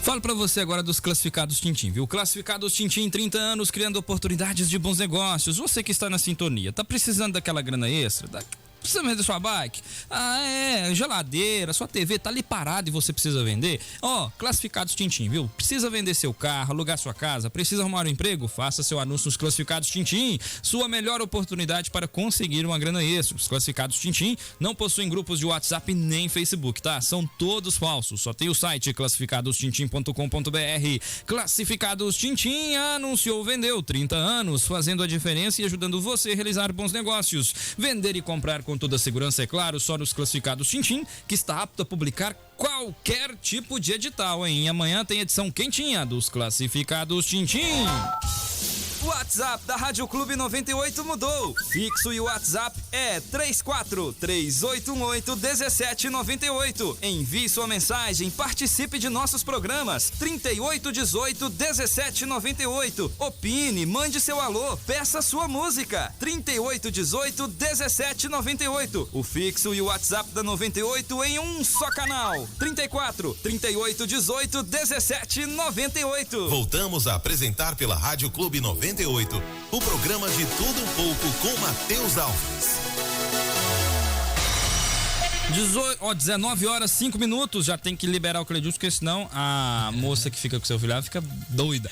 Falo pra você agora dos Classificados Tintim, viu? Classificados Tintim, 30 anos criando oportunidades de bons negócios. Você que está na sintonia, tá precisando daquela grana extra? Precisa vender sua bike? Geladeira, sua TV tá ali parada e você precisa vender? Classificados Tintim, viu? Precisa vender seu carro, alugar sua casa, precisa arrumar um emprego? Faça seu anúncio nos Classificados Tintim. Sua melhor oportunidade para conseguir uma grana extra. Os Classificados Tintim não possuem grupos de WhatsApp nem Facebook, tá? São todos falsos. Só tem o site classificadostintim.com.br. Classificados Tintim anunciou, vendeu 30 anos, fazendo a diferença e ajudando você a realizar bons negócios. Vender e comprar com toda a segurança, é claro, só nos Classificados Tintim, que está apto a publicar qualquer tipo de edital, hein? Amanhã tem edição quentinha dos Classificados Tintim. O WhatsApp da Rádio Clube 98 mudou. Fixo e o WhatsApp é 34-3818-1798. Envie sua mensagem, participe de nossos programas. 3818-1798. Opine, mande seu alô, peça sua música. 3818-1798. O fixo e o WhatsApp da 98 em um só canal. 34-3818-1798. Voltamos a apresentar pela Rádio Clube 98 o programa de Tudo Um Pouco com Matheus Alves. 19h05, já tem que liberar o Cledilson, porque senão a moça que fica com seu filhado fica doida.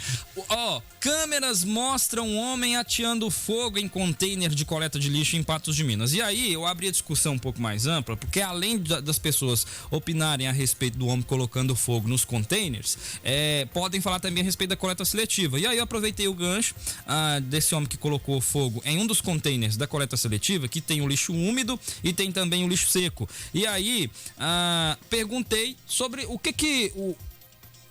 Câmeras mostram um homem ateando fogo em container de coleta de lixo em Patos de Minas. E aí eu abri a discussão um pouco mais ampla, porque além das pessoas opinarem a respeito do homem colocando fogo nos containers, podem falar também a respeito da coleta seletiva. E aí eu aproveitei o gancho desse homem que colocou fogo em um dos containers da coleta seletiva, que tem o lixo úmido e tem também o lixo seco. E aí, perguntei sobre o que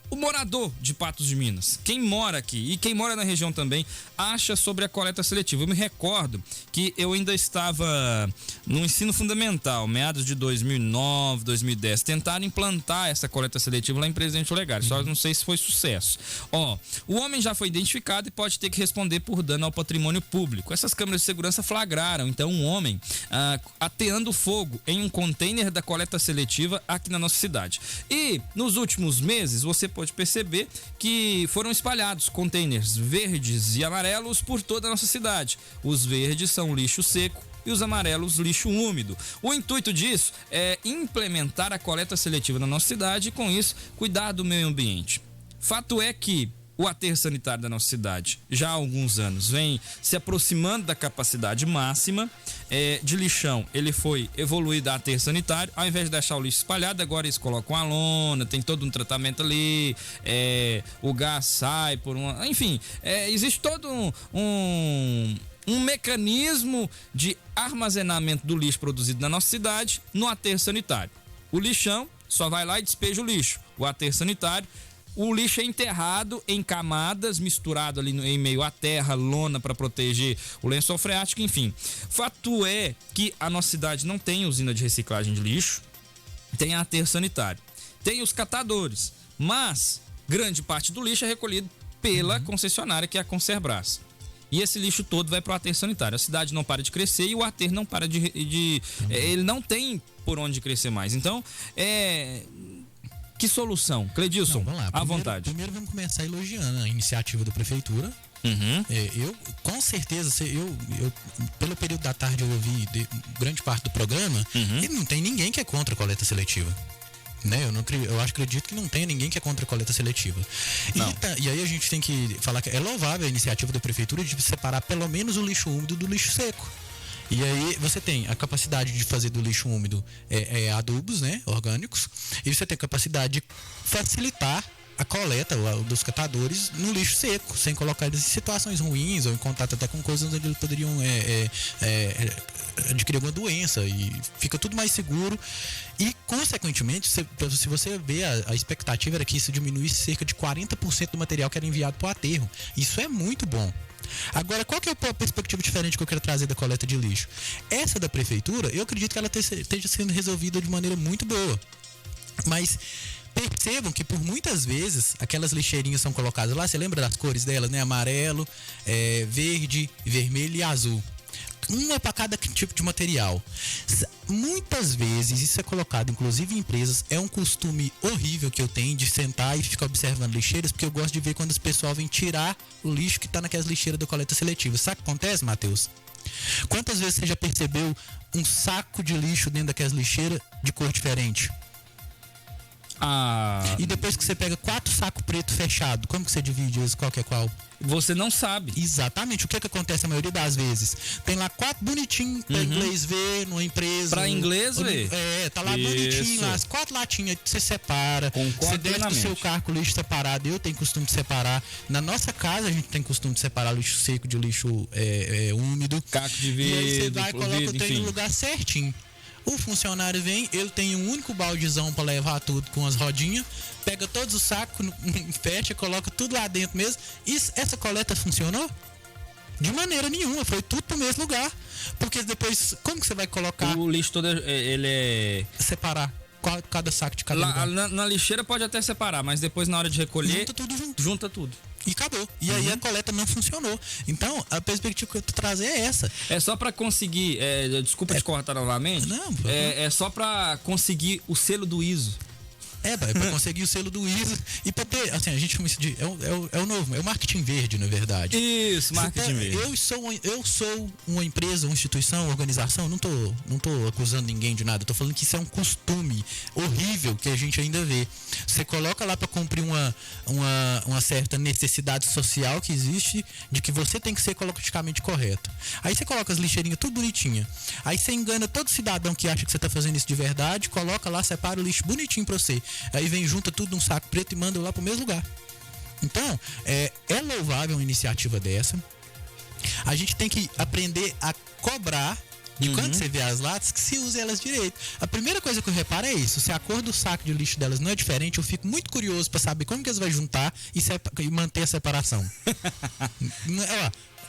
o morador de Patos de Minas, quem mora aqui e quem mora na região também, acha sobre a coleta seletiva. Eu me recordo que eu ainda estava no ensino fundamental, meados de 2009, 2010, tentaram implantar essa coleta seletiva lá em Presidente Olegário, só não sei se foi sucesso. O homem já foi identificado e pode ter que responder por dano ao patrimônio público. Essas câmeras de segurança flagraram, então, um homem ateando fogo em um container da coleta seletiva aqui na nossa cidade. E nos últimos meses, você pode perceber que foram espalhados containers verdes e amarelos por toda a nossa cidade. Os verdes são lixo seco e os amarelos lixo úmido. O intuito disso é implementar a coleta seletiva na nossa cidade e, com isso, cuidar do meio ambiente. Fato é que o aterro sanitário da nossa cidade, já há alguns anos, vem se aproximando da capacidade máxima de lixão. Ele foi evoluído a aterro sanitário, ao invés de deixar o lixo espalhado, agora eles colocam a lona, tem todo um tratamento ali, o gás sai por uma... Enfim, existe todo um mecanismo de armazenamento do lixo produzido na nossa cidade no aterro sanitário. O lixão só vai lá e despeja o lixo. O aterro sanitário, o lixo é enterrado em camadas, misturado ali em meio à terra, lona para proteger o lençol freático, enfim. Fato é que a nossa cidade não tem usina de reciclagem de lixo, tem aterro sanitário, tem os catadores, mas grande parte do lixo é recolhido pela concessionária, que é a Concerbras. E esse lixo todo vai para o aterro sanitário. A cidade não para de crescer e o aterro não para ele não tem por onde crescer mais. Então, que solução? Cledilson, à vontade. Primeiro vamos começar elogiando a iniciativa da prefeitura. Eu, com certeza, pelo período da tarde eu ouvi grande parte do programa, e não tem ninguém que é contra a coleta seletiva. Acredito que não tem ninguém que é contra a coleta seletiva. E aí a gente tem que falar que é louvável a iniciativa da prefeitura de separar pelo menos o lixo úmido do lixo seco. E aí você tem a capacidade de fazer do lixo úmido adubos, né, orgânicos, e você tem a capacidade de facilitar a coleta dos catadores no lixo seco, sem colocar eles em situações ruins ou em contato até com coisas onde eles poderiam adquirir alguma doença, e fica tudo mais seguro. E, consequentemente, se você vê, a expectativa era que isso diminuísse cerca de 40% do material que era enviado para o aterro. Isso é muito bom. Agora, qual que é a perspectiva diferente que eu quero trazer da coleta de lixo? Essa da prefeitura, eu acredito que ela esteja sendo resolvida de maneira muito boa. Mas percebam que por muitas vezes aquelas lixeirinhas são colocadas lá, você lembra das cores delas, né? Amarelo, verde, vermelho e azul. Uma para cada tipo de material. Muitas vezes isso é colocado, inclusive em empresas, é um costume horrível que eu tenho de sentar e ficar observando lixeiras, porque eu gosto de ver quando os pessoal vem tirar o lixo que está naquelas lixeiras da coleta seletiva. Sabe o que acontece, Matheus? Quantas vezes você já percebeu um saco de lixo dentro daquelas lixeiras de cor diferente? E depois que você pega 4 sacos preto fechado, como que você divide eles, qual que é qual? Você não sabe. Exatamente. O que acontece a maioria das vezes? Tem lá 4 bonitinhos pra inglês ver, numa empresa. Pra inglês ver. Tá lá bonitinho, lá, as 4 latinhas, você separa. Você desce do seu carro com o lixo separado. Eu tenho costume de separar. Na nossa casa, a gente tem costume de separar lixo seco de lixo úmido. Caco de vidro. E aí você vai e coloca o trem enfim. no lugar certinho. O funcionário vem, ele tem um único baldezão pra levar tudo com as rodinhas, pega todos os sacos, fecha, coloca tudo lá dentro mesmo. Essa coleta funcionou? De maneira nenhuma, foi tudo pro mesmo lugar. Porque depois, como que você vai colocar? O lixo todo, ele é... Separar cada saco de cada lugar. Na lixeira pode até separar, mas depois na hora de recolher... Junta tudo junto. Junta tudo. E acabou. E aí a coleta não funcionou. Então, a perspectiva que eu tô trazendo é essa. É só pra conseguir... desculpa te cortar novamente. Não, é só pra conseguir o selo do ISO. Pra conseguir o selo do ISO e pra ter, assim, a gente chama isso de, é o novo, é o marketing verde, na verdade. Isso, marketing verde. Eu sou uma empresa, uma instituição, uma organização, não tô acusando ninguém de nada, tô falando que isso é um costume horrível que a gente ainda vê. Você coloca lá pra cumprir uma certa necessidade social que existe de que você tem que ser ecologisticamente correto. Aí você coloca as lixeirinhas tudo bonitinha. Aí você engana todo cidadão que acha que você tá fazendo isso de verdade, coloca lá, separa o lixo bonitinho pra você. Aí vem, junta tudo num saco preto e manda lá pro mesmo lugar. Então, é louvável uma iniciativa dessa. A gente tem que aprender a cobrar de quando você vê as latas, que se use elas direito. A primeira coisa que eu reparo é isso. Se a cor do saco de lixo delas não é diferente, eu fico muito curioso para saber como que elas vão juntar e manter a separação.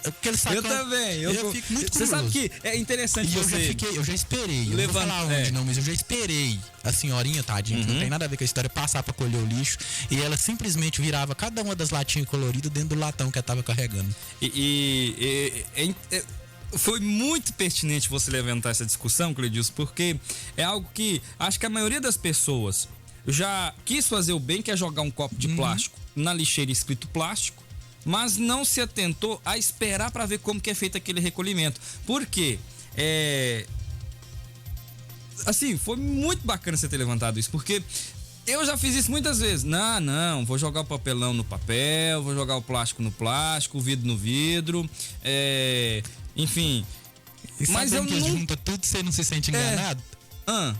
Aquele saco, eu também. Eu fico muito curioso. Você sabe que é interessante eu já esperei. Eu não vou falar onde não, mas eu já esperei a senhorinha, tadinha, que não tem nada a ver com a história, passar pra colher o lixo. E ela simplesmente virava cada uma das latinhas coloridas dentro do latão que ela tava carregando. Foi muito pertinente você levantar essa discussão, Cleidilson, porque é algo que acho que a maioria das pessoas já quis fazer o bem, que é jogar um copo de plástico na lixeira escrito plástico, mas não se atentou a esperar para ver como que é feito aquele recolhimento. Por quê? Assim, foi muito bacana você ter levantado isso, porque eu já fiz isso muitas vezes. Não, vou jogar o papelão no papel, vou jogar o plástico no plástico, o vidro no vidro, enfim. E mas eu que junta tudo, você não se sente enganado?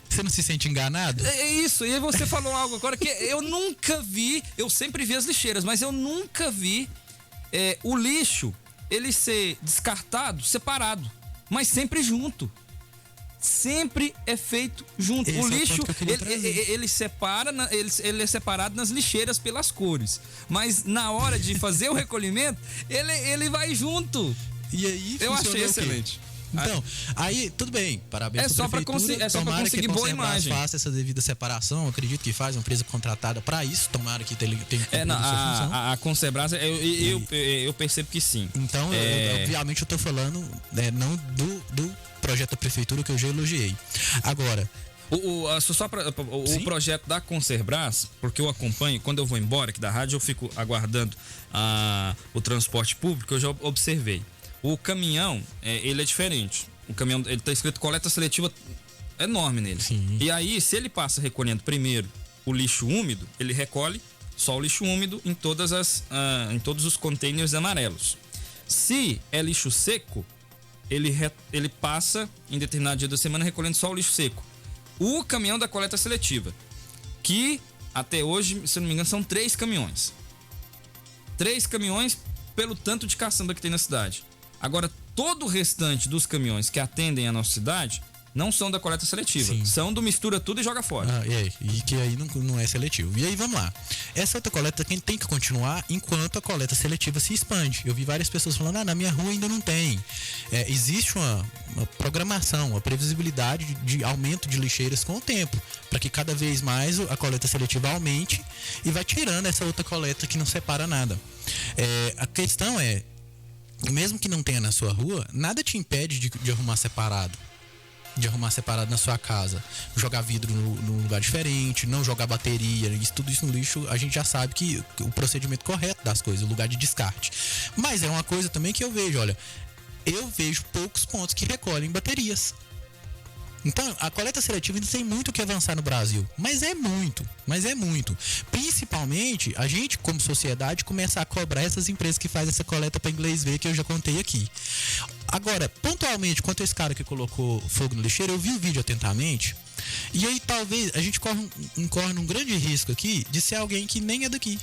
Você não se sente enganado? É isso, e aí você falou algo agora que eu nunca vi, eu sempre vi as lixeiras, mas eu nunca vi o lixo, ele ser descartado, separado, mas sempre junto. Sempre é feito junto. Esse o lixo, ele separa, ele é separado nas lixeiras pelas cores, mas na hora de fazer o recolhimento, ele vai junto. E aí, eu achei excelente. Então, aí, tudo bem, parabéns. É só para conseguir boa imagem. Faça essa devida separação, acredito que faz, uma empresa contratada para isso, tomara que tenha função. A Concebrás, eu percebo que sim. Então, obviamente eu tô falando não do projeto da prefeitura que eu já elogiei. Agora, o projeto da Concebrás, porque eu acompanho, quando eu vou embora aqui da rádio, eu fico aguardando o transporte público, eu já observei. O caminhão, ele é diferente. O caminhão, ele tá escrito coleta seletiva enorme nele. Sim. E aí, se ele passa recolhendo primeiro o lixo úmido, ele recolhe só o lixo úmido em todos os containers amarelos. Se é lixo seco, ele passa em determinado dia da semana recolhendo só o lixo seco. O caminhão da coleta seletiva, que até hoje, se não me engano, são 3 caminhões. 3 caminhões pelo tanto de caçamba que tem na cidade. Agora, todo o restante dos caminhões que atendem a nossa cidade não são da coleta seletiva. Sim. São do mistura tudo e joga fora. E que aí não é seletivo. E aí, vamos lá. Essa outra coleta tem que continuar enquanto a coleta seletiva se expande. Eu vi várias pessoas falando, na minha rua ainda não tem. Existe uma programação, uma previsibilidade de aumento de lixeiras com o tempo, para que cada vez mais a coleta seletiva aumente e vai tirando essa outra coleta que não separa nada. A questão é, mesmo que não tenha na sua rua, nada te impede de arrumar separado. De arrumar separado na sua casa, jogar vidro num lugar diferente, não jogar bateria, tudo isso no lixo, a gente já sabe que o procedimento correto das coisas, o lugar de descarte. Mas é uma coisa também que eu vejo, olha, eu vejo poucos pontos que recolhem baterias. Então, a coleta seletiva ainda tem muito o que avançar no Brasil, mas é muito. Principalmente, a gente, como sociedade, começa a cobrar essas empresas que fazem essa coleta para inglês ver, que eu já contei aqui. Agora, pontualmente, quanto a esse cara que colocou fogo no lixeiro, eu vi o vídeo atentamente, e aí talvez a gente incorre num grande risco aqui de ser alguém que nem é daqui.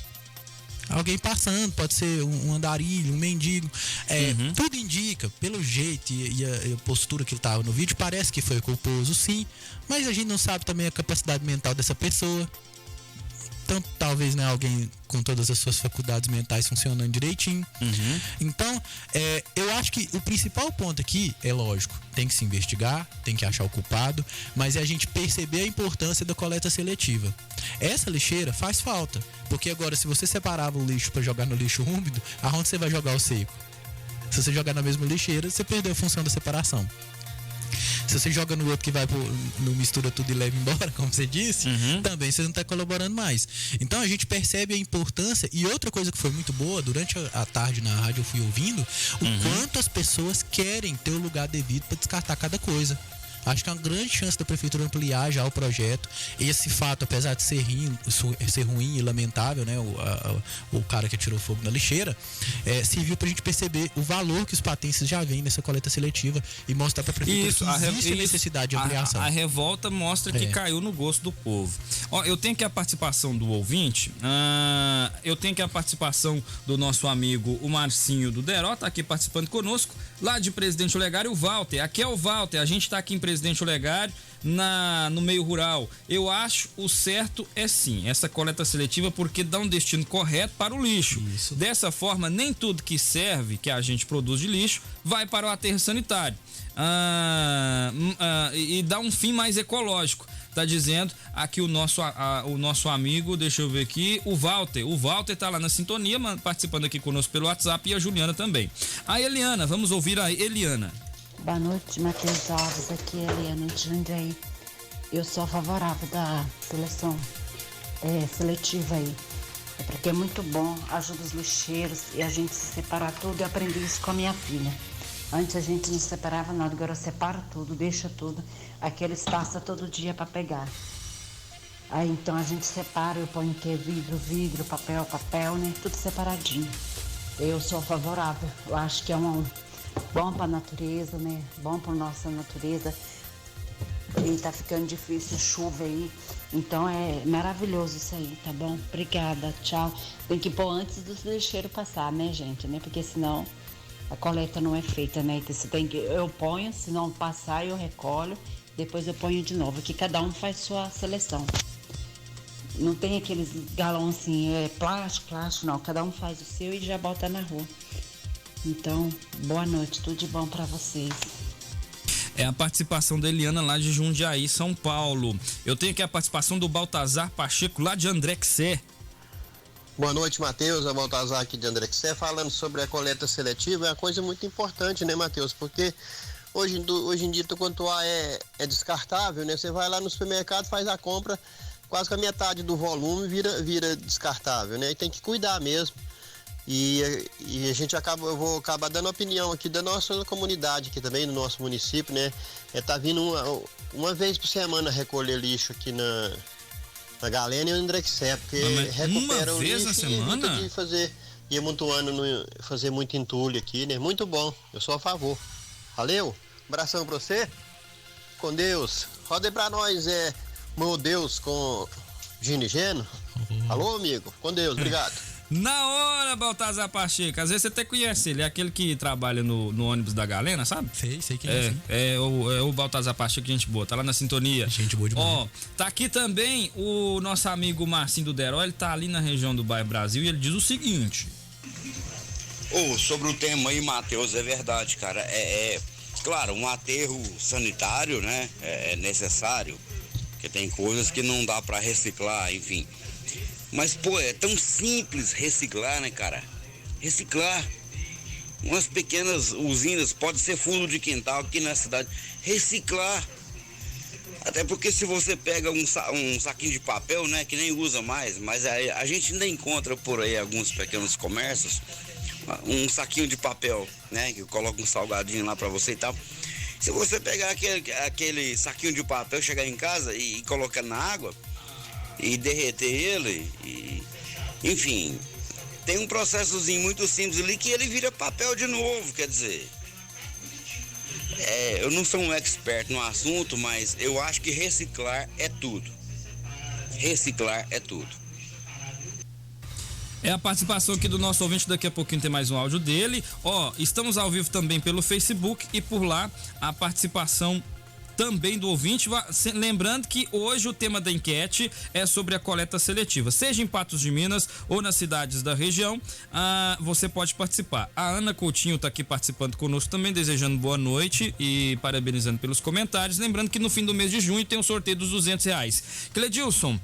Alguém passando, pode ser um andarilho, um mendigo. Tudo indica, pelo jeito e a postura que ele estava no vídeo, parece que foi culposo, sim, mas a gente não sabe também a capacidade mental dessa pessoa. Então, talvez, né, alguém com todas as suas faculdades mentais funcionando direitinho. Então, eu acho que o principal ponto aqui é lógico, tem que se investigar, tem que achar o culpado, mas é a gente perceber a importância da coleta seletiva. Essa lixeira faz falta, porque agora, se você separava o lixo para jogar no lixo úmido, aonde você vai jogar o seco? Se você jogar na mesma lixeira, você perdeu a função da separação. Se você joga no outro que vai no mistura tudo e leva embora, como você disse, também você não está colaborando mais. Então a gente percebe a importância. E outra coisa que foi muito boa, durante a tarde na rádio eu fui ouvindo, o quanto as pessoas querem ter o lugar devido para descartar cada coisa. Acho que é uma grande chance da prefeitura ampliar já o projeto. Esse fato, apesar de ser ruim e lamentável, né, o cara que tirou fogo na lixeira, serviu pra gente perceber o valor que os patenses já veem nessa coleta seletiva e mostrar pra prefeitura que existe a necessidade de ampliação. A revolta mostra que caiu no gosto do povo. Ó, eu tenho aqui a participação do ouvinte, eu tenho aqui a participação do nosso amigo, o Marcinho do Deró, tá aqui participando conosco, lá de Presidente Olegário, o Walter. Aqui é o Walter, a gente tá aqui em Presidente Olegário, no meio rural. Eu acho o certo é sim, essa coleta seletiva, porque dá um destino correto para o lixo. Isso. Dessa forma, nem tudo que serve, que a gente produz de lixo, vai para o aterro sanitário. E dá um fim mais ecológico. Tá dizendo aqui o nosso amigo, deixa eu ver aqui, o Walter tá lá na sintonia, participando aqui conosco pelo WhatsApp, e a Juliana também. A Eliana, vamos ouvir a Eliana. Boa noite, Matheus Alves, aqui é a Eliana de Jundiaí. Eu sou favorável da seleção seletiva aí. É porque é muito bom, ajuda os lixeiros e a gente se separar tudo. Eu aprendi isso com a minha filha. Antes a gente não separava nada, agora eu separo tudo, deixa tudo. Aqui eles passam todo dia para pegar. Aí então a gente separa, eu ponho que vidro, papel, né? Tudo separadinho. Eu sou favorável, eu acho que é bom para a natureza, né? Bom para nossa natureza. E tá ficando difícil, chuva aí. Então é maravilhoso isso aí, tá bom? Obrigada, tchau. Tem que pôr antes do lixeiro passar, né, gente? Né? Porque senão a coleta não é feita, né? Então, eu ponho, se não passar eu recolho, depois eu ponho de novo. Aqui cada um faz sua seleção. Não tem aqueles galão assim, plástico, não. Cada um faz o seu e já bota na rua. Então, boa noite, tudo de bom pra vocês. É a participação da Eliana lá de Jundiaí, São Paulo. Eu tenho aqui a participação do Baltazar Pacheco lá de André-Xé. Boa noite, Matheus. É o Baltazar aqui de André-Xé, falando sobre a coleta seletiva. É uma coisa muito importante, né, Matheus? Porque hoje em dia, quanto é descartável, né? Você vai lá no supermercado, faz a compra, quase que a metade do volume vira descartável, né? E tem que cuidar mesmo. E eu vou acabar dando opinião aqui da nossa comunidade, aqui também, no nosso município, né? Tá vindo uma vez por semana recolher lixo aqui na Galena e no André-Xé, porque recupera o lixo na semana? E amontoando, fazer muito entulho aqui, né? Muito bom, eu sou a favor. Valeu, abração pra você, com Deus. Roda aí pra nós, meu Deus, com Gino e Geno. Alô, amigo, com Deus, obrigado. Na hora, Baltazar Pacheco. Às vezes você até conhece ele, é aquele que trabalha no ônibus da Galena, sabe? Sei quem é. É o Baltazar Pacheco, gente boa, tá lá na sintonia. Gente boa demais. Ó, tá aqui também o nosso amigo Marcinho do Deró, ele tá ali na região do bairro Brasil e ele diz o seguinte. Sobre o tema aí, Matheus, é verdade, cara. Claro, um aterro sanitário, né, é necessário, porque tem coisas que não dá pra reciclar, enfim. Mas, é tão simples reciclar, né, cara? Reciclar. Umas pequenas usinas, pode ser fundo de quintal aqui na cidade. Reciclar. Até porque se você pega um saquinho de papel, né, que nem usa mais, mas a gente ainda encontra por aí alguns pequenos comércios um saquinho de papel, né? Que coloca um salgadinho lá para você e tal. Se você pegar aquele saquinho de papel, chegar em casa e colocar na água e derreter ele, enfim, tem um processozinho muito simples ali que ele vira papel de novo, quer dizer. Eu não sou um expert no assunto, mas eu acho que reciclar é tudo. Reciclar é tudo. É a participação aqui do nosso ouvinte, daqui a pouquinho tem mais um áudio dele. Estamos ao vivo também pelo Facebook e por lá a participação também do ouvinte. Lembrando que hoje o tema da enquete é sobre a coleta seletiva. Seja em Patos de Minas ou nas cidades da região, você pode participar. A Ana Coutinho está aqui participando conosco também, desejando boa noite e parabenizando pelos comentários. Lembrando que no fim do mês de junho tem o sorteio dos R$200. Cledilson,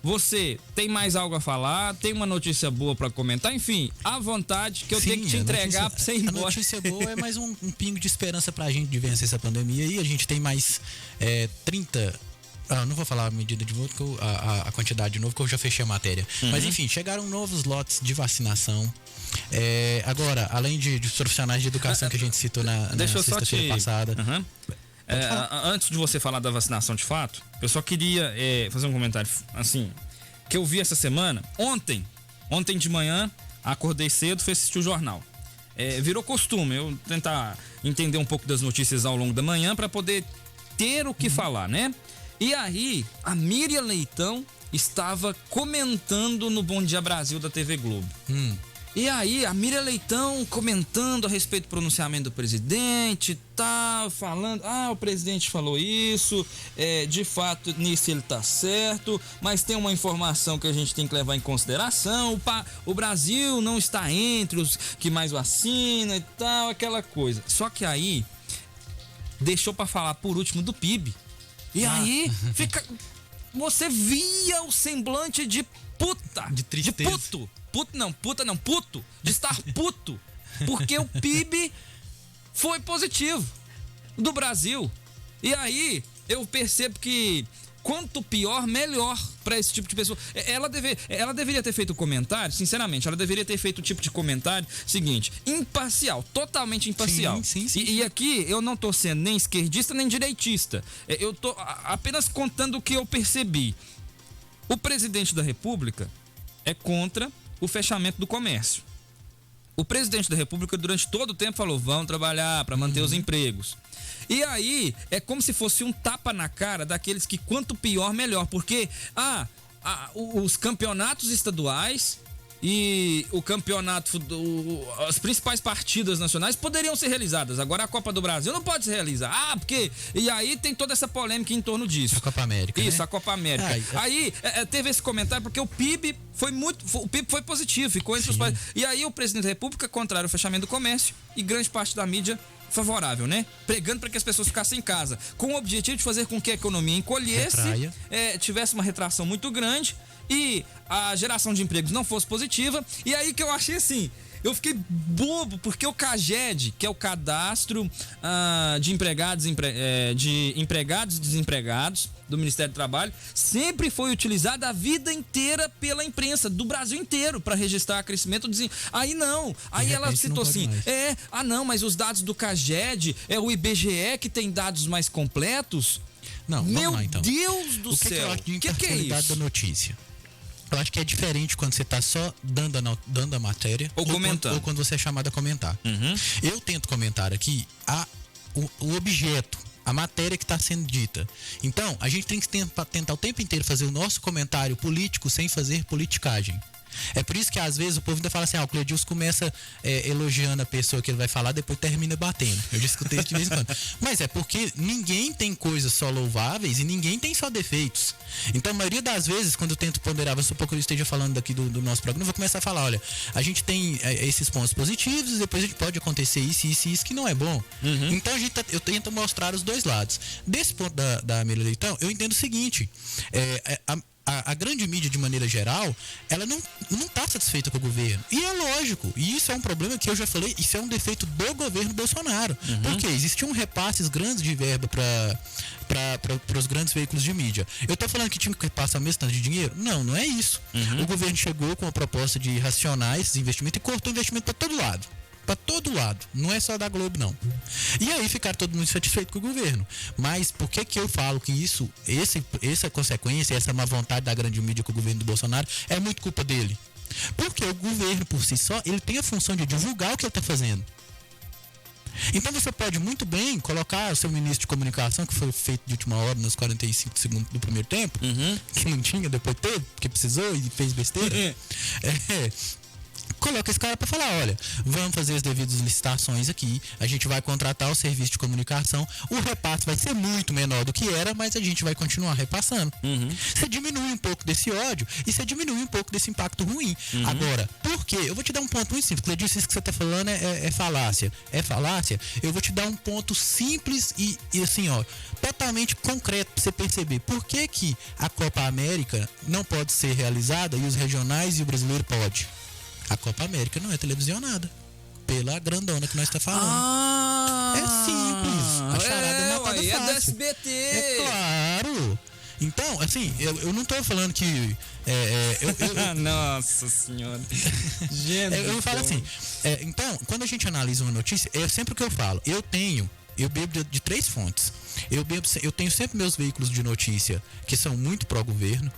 você tem mais algo a falar? Tem uma notícia boa para comentar? Enfim, à vontade, que eu tenho que te entregar para você ir embora. A notícia boa é mais um pingo de esperança pra gente de vencer essa pandemia. E a gente tem mais 30... não vou falar a medida de novo, a quantidade de novo, que eu já fechei a matéria. Mas enfim, chegaram novos lotes de vacinação. Agora, além de profissionais de educação que a gente citou na sexta-feira passada. Antes de você falar da vacinação de fato, eu só queria fazer um comentário assim, que eu vi essa semana. Ontem de manhã, acordei cedo, fui assistir o jornal. Virou costume eu tentar entender um pouco das notícias ao longo da manhã para poder ter o que falar, né? E aí, a Miriam Leitão estava comentando no Bom Dia Brasil da TV Globo. E aí, a Miriam Leitão comentando a respeito do pronunciamento do presidente, falando, o presidente falou isso, de fato, nisso ele tá certo, mas tem uma informação que a gente tem que levar em consideração, o Brasil não está entre os que mais vacina e tal, aquela coisa. Só que aí, deixou para falar por último do PIB. E aí, você via o semblante de puta, de tristeza. Puto, de estar puto, porque o PIB foi positivo do Brasil. E aí eu percebo que quanto pior, melhor para esse tipo de pessoa. Ela deveria ter feito o comentário, sinceramente, ela deveria ter feito o tipo de comentário seguinte, imparcial, totalmente imparcial. Sim. E aqui eu não tô sendo nem esquerdista nem direitista. Eu tô apenas contando o que eu percebi. O presidente da República é contra o fechamento do comércio. O presidente da República durante todo o tempo falou, vão trabalhar para manter os empregos. E aí é como se fosse um tapa na cara daqueles que quanto pior, melhor. Porque os campeonatos estaduais e o campeonato, as principais partidas nacionais poderiam ser realizadas. Agora a Copa do Brasil não pode se realizar. Porque... E aí tem toda essa polêmica em torno disso. A Copa América, isso, né? A Copa América. Aí teve esse comentário porque o PIB foi positivo, ficou entre os países. E aí o presidente da República, contrário ao fechamento do comércio, e grande parte da mídia favorável, né? Pregando para que as pessoas ficassem em casa, com o objetivo de fazer com que a economia encolhesse, tivesse uma retração muito grande e a geração de empregos não fosse positiva. E aí que eu achei assim, eu fiquei bobo, porque o CAGED, que é o Cadastro de Empregados e Desempregados do Ministério do Trabalho, sempre foi utilizado a vida inteira pela imprensa do Brasil inteiro para registrar crescimento. Aí não, aí ela citou assim, não, mas os dados do CAGED, o IBGE que tem dados mais completos. Não, meu lá, então. Deus do céu, eu acho de que é isso? Da notícia? Eu acho que é diferente quando você tá só dando a matéria ou comentando, ou quando você é chamado a comentar. Eu tento comentar aqui o objeto, a matéria que está sendo dita. Então, a gente tem que tentar o tempo inteiro fazer o nosso comentário político sem fazer politicagem. É por isso que às vezes o povo ainda fala assim, o Cledilson começa elogiando a pessoa que ele vai falar, depois termina batendo. Eu já escutei isso de vez em quando. Mas é porque ninguém tem coisas só louváveis e ninguém tem só defeitos. Então a maioria das vezes, quando eu tento ponderar, vamos supor que eu esteja falando aqui do nosso programa, eu vou começar a falar, olha, a gente tem esses pontos positivos e depois a gente pode acontecer isso que não é bom. Então eu tento mostrar os dois lados. Desse ponto da Miriam Leitão, eu entendo o seguinte, a grande mídia, de maneira geral, ela não está satisfeita com o governo. E é lógico. E isso é um problema que eu já falei, isso é um defeito do governo Bolsonaro. Porque existiam repasses grandes de verba para os grandes veículos de mídia. Eu tô falando que tinha que repassar mesmo tanto de dinheiro? Não é isso. O governo chegou com a proposta de racionar esses investimentos e cortou investimento para todo lado. Para todo lado, não é só da Globo, não. E aí ficaram todo mundo satisfeito com o governo. Mas por que eu falo que essa consequência, essa má vontade da grande mídia com o governo do Bolsonaro é muito culpa dele? Porque o governo, por si só, ele tem a função de divulgar o que ele está fazendo. Então você pode muito bem colocar o seu ministro de comunicação, que foi feito de última hora, nos 45 segundos do primeiro tempo, que não tinha, depois teve, porque precisou e fez besteira. Coloca esse cara para falar, olha, vamos fazer as devidas licitações aqui, a gente vai contratar o serviço de comunicação, o repasse vai ser muito menor do que era, mas a gente vai continuar repassando. Você diminui um pouco desse ódio e você diminui um pouco desse impacto ruim. Agora, por quê? Eu vou te dar um ponto muito simples, Cleiton, isso que você está falando é falácia. É falácia? Eu vou te dar um ponto simples e assim, ó, totalmente concreto para você perceber. Por que a Copa América não pode ser realizada e os regionais e o brasileiro pode? A Copa América não é televisionada pela grandona que nós estamos falando. É simples. A charada é matada fácil. É do SBT. É claro. Então, assim, eu não estou falando que... Nossa senhora. Gente, eu falo assim, então, quando a gente analisa uma notícia, é sempre o que eu falo. Eu bebo de 3 fontes. Eu tenho sempre meus veículos de notícia que são muito pró-governo.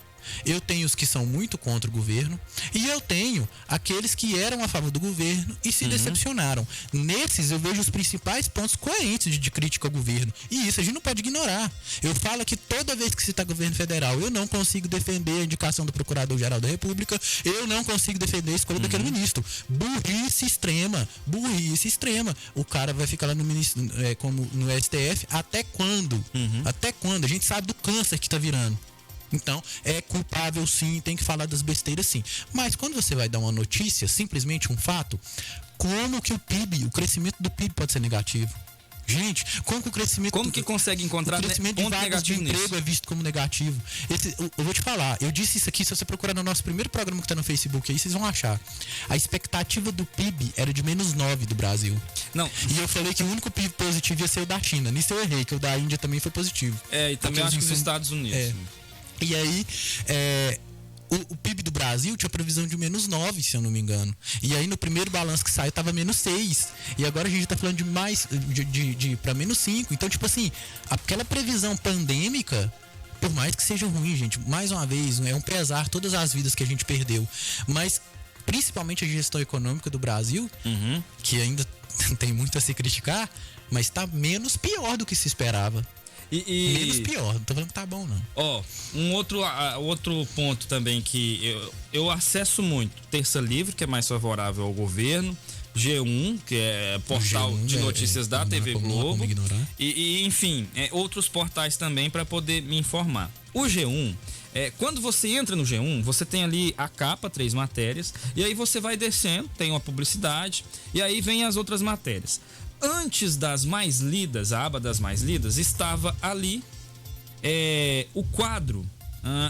Eu tenho os que são muito contra o governo e eu tenho aqueles que eram a favor do governo e se decepcionaram. Nesses eu vejo os principais pontos coerentes de crítica ao governo, e isso a gente não pode ignorar. Eu falo que toda vez que cita governo federal, eu não consigo defender a indicação do Procurador-Geral da República, eu não consigo defender a escolha daquele ministro. Burrice extrema. O cara vai ficar lá no ministro, como no STF até quando? Até quando? A gente sabe do câncer que tá virando. Então, é culpável sim, tem que falar das besteiras sim. Mas quando você vai dar uma notícia, simplesmente um fato, como que o crescimento do PIB pode ser negativo? Gente, como que o crescimento... Como que consegue encontrar o crescimento de vagas de emprego é visto como negativo? Eu vou te falar, eu disse isso aqui, se você procurar no nosso primeiro programa que está no Facebook aí, vocês vão achar. A expectativa do PIB era de -9 do Brasil. Não. E eu falei que o único PIB positivo ia ser o da China. Nisso eu errei, que o da Índia também foi positivo. E também acho que os Estados Unidos. E aí, o PIB do Brasil tinha previsão de -9, se eu não me engano. E aí, no primeiro balanço que saiu, tava -6. E agora a gente tá falando de mais, para -5. Então, tipo assim, aquela previsão pandêmica, por mais que seja ruim, gente, mais uma vez, é um pesar todas as vidas que a gente perdeu. Mas, principalmente a gestão econômica do Brasil, que ainda tem muito a se criticar, mas tá menos pior do que se esperava. Menos pior, não tô falando que tá bom, não. Um outro ponto também que eu acesso muito, Terça Livre, que é mais favorável ao governo, G1, que é portal de notícias da TV Globo, e enfim, outros portais também para poder me informar. O G1, quando você entra no G1, você tem ali a capa, 3 matérias, e aí você vai descendo, tem uma publicidade, e aí vem as outras matérias. Antes das mais lidas, a aba das mais lidas, estava ali o quadro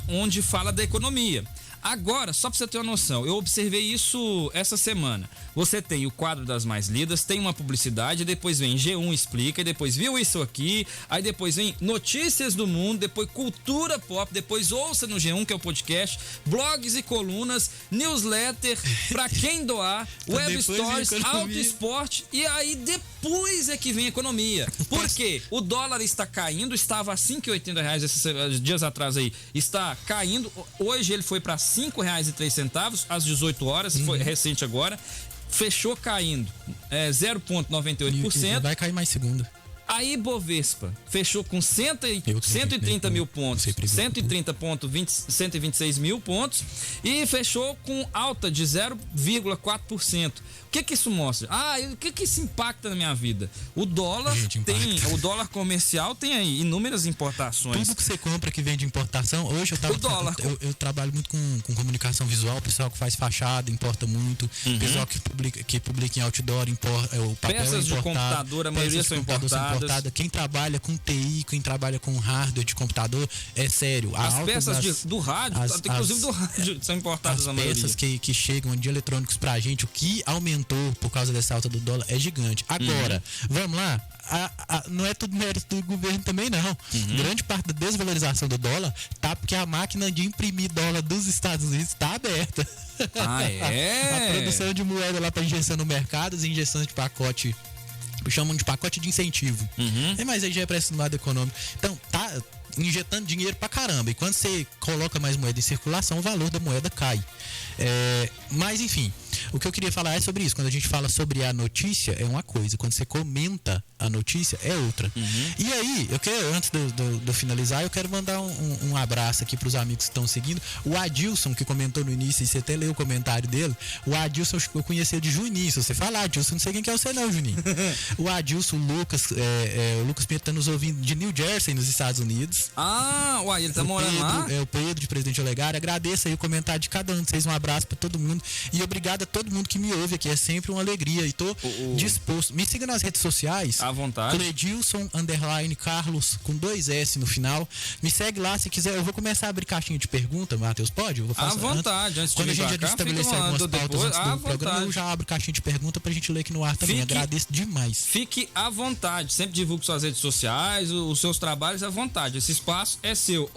onde fala da economia. Agora, só para você ter uma noção, eu observei isso essa semana. Você tem o quadro das mais lidas, tem uma publicidade, depois vem G1 Explica, depois viu isso aqui, aí depois vem Notícias do Mundo, depois Cultura Pop, depois ouça no G1, que é o podcast, blogs e colunas, newsletter, pra quem doar, web stories, Auto Esporte, e aí depois é que vem economia. Por quê? O dólar está caindo, estava a R$5,80 esses dias atrás aí, está caindo, hoje ele foi para R$5,03 às 18 horas, foi recente agora, fechou caindo 0,98%. Vai cair mais segunda. Aí Bovespa fechou com 130 mil pontos, 126 mil pontos e fechou com alta de 0,4%. O que isso mostra? O que isso impacta na minha vida? O dólar o dólar comercial tem aí inúmeras importações. Tudo que você compra que vem de importação, hoje eu trabalho muito com comunicação visual, pessoal que faz fachada, importa muito, pessoal que publica em outdoor, importa, o papel peças de computador, a maioria são importadas. importada. Quem trabalha com TI, quem trabalha com hardware de computador, é sério. As peças do rádio, inclusive do rádio, são importadas a maioria. As peças que chegam de eletrônicos pra gente, o que aumentou por causa dessa alta do dólar é gigante. Agora, vamos lá. Não é tudo mérito do governo também, não. Grande parte da desvalorização do dólar tá porque a máquina de imprimir dólar dos Estados Unidos está aberta. A produção de moeda lá para injeção no mercado, as injeções de pacote, chamam de pacote de incentivo. Mas aí já é para esse lado econômico. Então, tá injetando dinheiro pra caramba. E quando você coloca mais moeda em circulação, o valor da moeda cai. Mas, enfim, o que eu queria falar é sobre isso. Quando a gente fala sobre a notícia, é uma coisa. Quando você comenta a notícia, é outra. E aí, eu quero, antes de finalizar, eu quero mandar um abraço aqui pros amigos que estão seguindo. O Adilson, que comentou no início, e você até leu o comentário dele. O Adilson, eu conheci de Juninho. Se você falar, Adilson, não sei quem que é você não, Juninho. O Adilson, o Lucas Pinto tá nos ouvindo de New Jersey, nos Estados Unidos. Ele tá morando lá? O Pedro, de Presidente Olegário. Agradeço aí o comentário de cada um de vocês. Um abraço pra todo mundo. E obrigado a todo mundo que me ouve aqui. É sempre uma alegria. E tô disposto. Me siga nas redes sociais. À vontade. Cledilson _Carlos com 2 S no final. Me segue lá se quiser. Eu vou começar a abrir caixinha de pergunta, Matheus. Pode? Eu vou fazer à vontade. Antes quando a gente já estabelecer algumas pautas antes do programa, eu já abro caixinha de pergunta pra gente ler aqui no ar também. Agradeço demais. Fique à vontade. Sempre divulgue suas redes sociais, os seus trabalhos à vontade. Esse espaço é seu.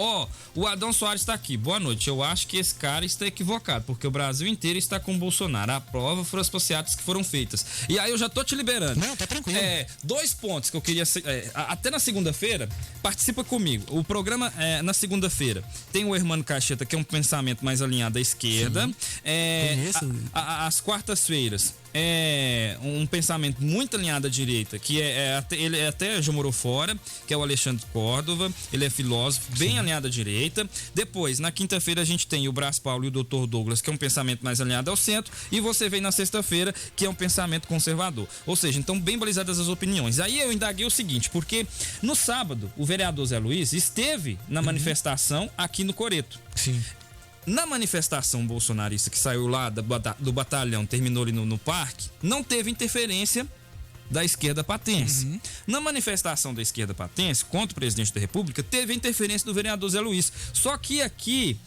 O Adão Soares está aqui. Boa noite. Eu acho que esse cara está equivocado, porque o Brasil inteiro está com o Bolsonaro. A prova foram as passeatas que foram feitas. E aí eu já tô te liberando. Não, tá tranquilo. 2 pontos que eu queria... até na segunda-feira, participa comigo. O programa, na segunda-feira, tem o Hermano Cacheta, que é um pensamento mais alinhado à esquerda. Às quartas-feiras, um pensamento muito alinhado à direita, que ele até já morou fora, que é o Alexandre Córdova. Ele é filósofo, bem alinhado à direita. Depois, na quinta-feira, a gente tem o Brás Paulo e o Dr. Douglas, que é um pensamento mais alinhado ao centro. E você vem na sexta-feira, que é um pensamento conservador. Ou seja, então, bem balizadas as opiniões. Aí eu indaguei o seguinte, porque no sábado, o vereador Zé Luiz esteve na manifestação aqui no Coreto. Sim. Na manifestação bolsonarista que saiu lá do batalhão, terminou ali no parque, não teve interferência da esquerda patense. Na manifestação da esquerda patense contra o presidente da República, teve a interferência do vereador Zé Luiz. Só que aqui,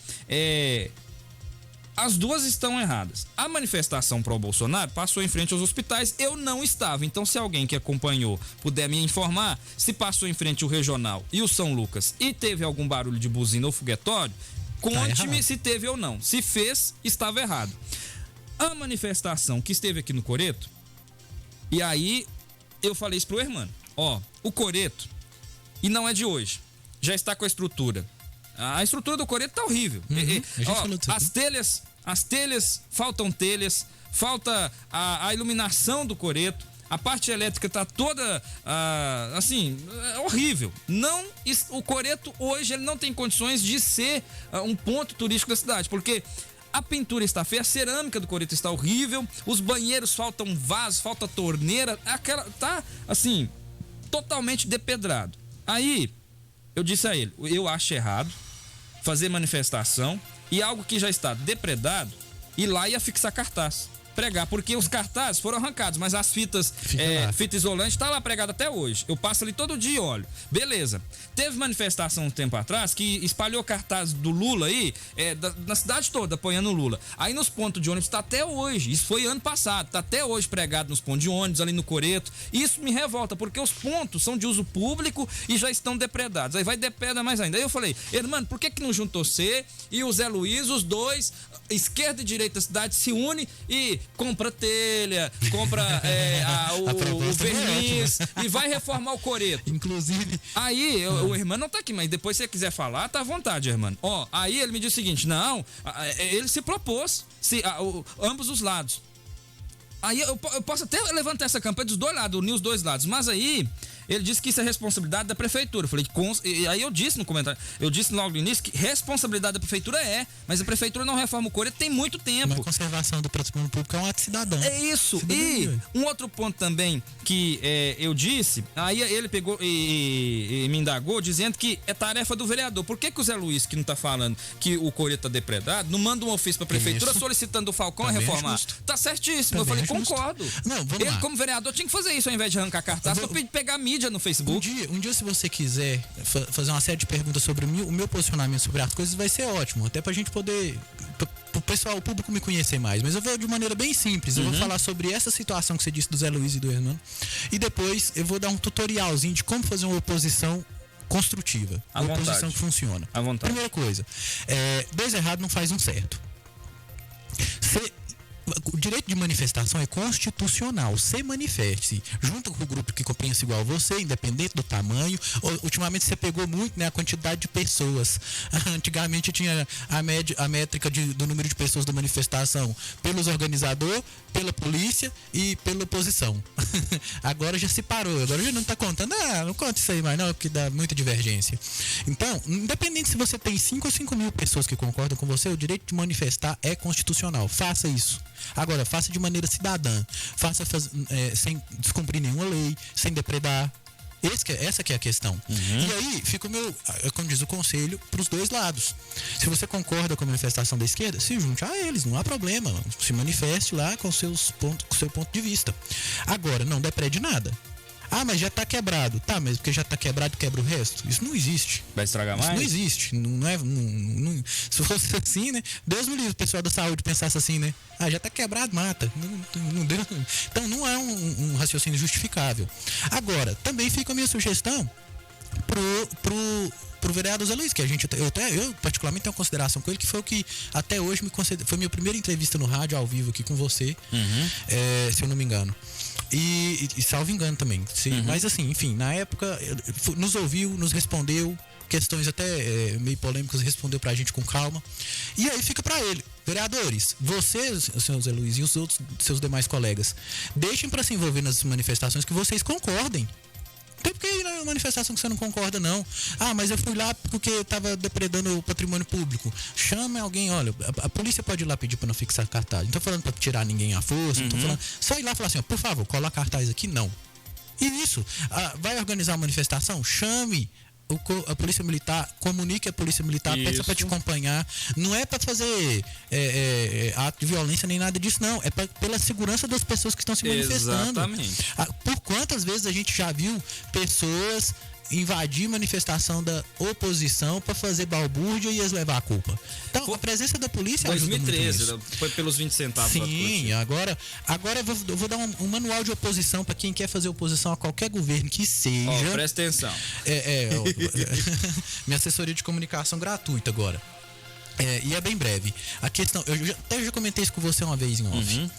as duas estão erradas. A manifestação pró-Bolsonaro passou em frente aos hospitais, eu não estava. Então, se alguém que acompanhou puder me informar, se passou em frente o Regional e o São Lucas e teve algum barulho de buzina ou foguetório, conte-me se teve ou não. Se fez, estava errado. A manifestação que esteve aqui no Coreto, e aí eu falei isso pro Hermano. O Coreto, e não é de hoje, já está com a estrutura. A estrutura do Coreto tá horrível. As telhas, faltam telhas, falta a iluminação do Coreto. A parte elétrica tá toda, horrível. O Coreto hoje ele não tem condições de ser um ponto turístico da cidade, porque a pintura está feia, a cerâmica do Coreto está horrível, os banheiros faltam vasos, falta torneira, tá assim, totalmente depedrado. Aí, eu disse a ele, eu acho errado fazer manifestação e algo que já está depredado, ir lá e afixar cartaz. Pregar, porque os cartazes foram arrancados, mas as fitas, fita isolante tá lá pregada até hoje. Eu passo ali todo dia e olho. Beleza. Teve manifestação um tempo atrás que espalhou cartaz do Lula aí, na cidade toda, apoiando o Lula. Aí nos pontos de ônibus tá até hoje. Isso foi ano passado, tá até hoje pregado nos pontos de ônibus, ali no Coreto. Isso me revolta, porque os pontos são de uso público e já estão depredados. Aí vai depredar mais ainda. Aí eu falei, mano, por que não juntou você e o Zé Luiz, os dois, esquerda e direita da cidade, se unem e compra telha, compra o verniz e vai reformar o Coreto. Inclusive. Aí, o irmão não tá aqui, mas depois se você quiser falar, tá à vontade, irmão. Aí ele me disse o seguinte, não, ele se propôs, ambos os lados. Aí eu posso até levantar essa campanha dos dois lados, unir os dois lados, mas aí ele disse que isso é responsabilidade da prefeitura. Eu falei, e aí eu disse no comentário, eu disse logo no início que responsabilidade da prefeitura mas a prefeitura não reforma o Coreto tem muito tempo. Mas a conservação do patrimônio público é um ato cidadão. É isso. E um outro ponto também que eu disse, aí ele pegou e me indagou dizendo que é tarefa do vereador. Por que o Zé Luiz, que não tá falando que o Coreto tá depredado, não manda um ofício pra prefeitura solicitando o Falcão a reformar? Tá certíssimo. Eu falei, concordo. Ele, como vereador, tinha que fazer isso ao invés de arrancar cartaz pra pegar mídia mídia no Facebook. Um dia se você quiser fazer uma série de perguntas sobre o meu posicionamento sobre as coisas, vai ser ótimo. Até pra gente poder... o pessoal, o público me conhecer mais. Mas eu vou de maneira bem simples. Eu vou falar sobre essa situação que você disse do Zé Luiz e do Hermano. E depois eu vou dar um tutorialzinho de como fazer uma oposição construtiva. Uma oposição que funciona. À vontade. Primeira coisa, dois errados não faz um certo. O direito de manifestação é constitucional. Você manifeste junto com o grupo que pensa igual a você, independente do tamanho. Ultimamente você pegou muito, né, a quantidade de pessoas. Antigamente tinha a métrica do número de pessoas da manifestação pelos organizadores, pela polícia e pela oposição. Agora já se parou. Agora já não está contando. Não conta isso aí mais não, porque dá muita divergência. Então, independente se você tem 5 ou 5 mil pessoas que concordam com você, o direito de manifestar é constitucional. Faça isso. Agora, faça de maneira cidadã. Faça sem descumprir nenhuma lei, sem depredar. Essa que é a questão. E aí, fica como diz o conselho, para os dois lados. Se você concorda com a manifestação da esquerda, se junte a eles, não há problema. Se manifeste lá com o seu ponto de vista. Agora, não deprede nada. Mas já tá quebrado. Tá, mas porque já tá quebrado, quebra o resto? Isso não existe. Vai estragar mais? Isso não existe. Não, se fosse assim, né? Deus me livre, o pessoal da saúde pensasse assim, né? Já tá quebrado, mata. Não deu. Então não é um raciocínio justificável. Agora, também fica a minha sugestão pro vereador Zé Luiz, que eu particularmente tenho consideração com ele, que foi o que até hoje foi minha primeira entrevista no rádio ao vivo aqui com você, se eu não me engano. E salvo engano também. Mas assim, enfim, na época nos ouviu, nos respondeu, questões até meio polêmicas, respondeu pra gente com calma. E aí fica pra ele: vereadores, vocês, o senhor Zé Luiz e os outros seus demais colegas, deixem pra se envolver nas manifestações que vocês concordem. Não tem porque ir na manifestação que você não concorda, não. Mas eu fui lá porque estava depredando o patrimônio público. Chame alguém, olha, a polícia pode ir lá pedir para não fixar cartaz. Não tô falando para tirar ninguém à força, não tô falando. Só ir lá e falar assim, por favor, cola cartaz aqui, não. E isso, vai organizar uma manifestação? Chame a polícia militar, comunique a polícia militar, peça para te acompanhar. Não é para fazer ato de violência nem nada disso, não. É pela segurança das pessoas que estão se manifestando. Exatamente. Por quantas vezes a gente já viu pessoas invadir manifestação da oposição para fazer balbúrdia e eles levar a culpa? Então, a presença da polícia 2013, foi pelos 20 centavos. Sim, agora eu vou dar um manual de oposição para quem quer fazer oposição a qualquer governo que seja. Presta atenção. Minha assessoria de comunicação gratuita agora. E é bem breve. A questão, eu já comentei isso com você uma vez em off.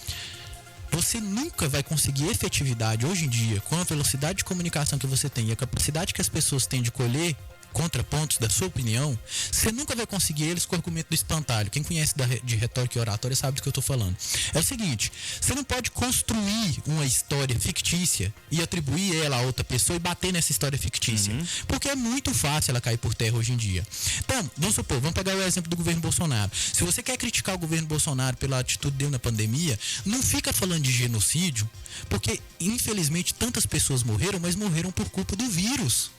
Você nunca vai conseguir efetividade hoje em dia, com a velocidade de comunicação que você tem e a capacidade que as pessoas têm de colher contrapontos da sua opinião, você nunca vai conseguir eles com o argumento do espantalho. Quem conhece de retórica e oratória sabe do que eu estou falando. É o seguinte: você não pode construir uma história fictícia e atribuir ela a outra pessoa e bater nessa história fictícia, porque é muito fácil ela cair por terra hoje em dia. Então, vamos pegar o exemplo do governo Bolsonaro. Se você quer criticar o governo Bolsonaro pela atitude dele na pandemia, não fica falando de genocídio, porque infelizmente tantas pessoas morreram, mas morreram por culpa do vírus.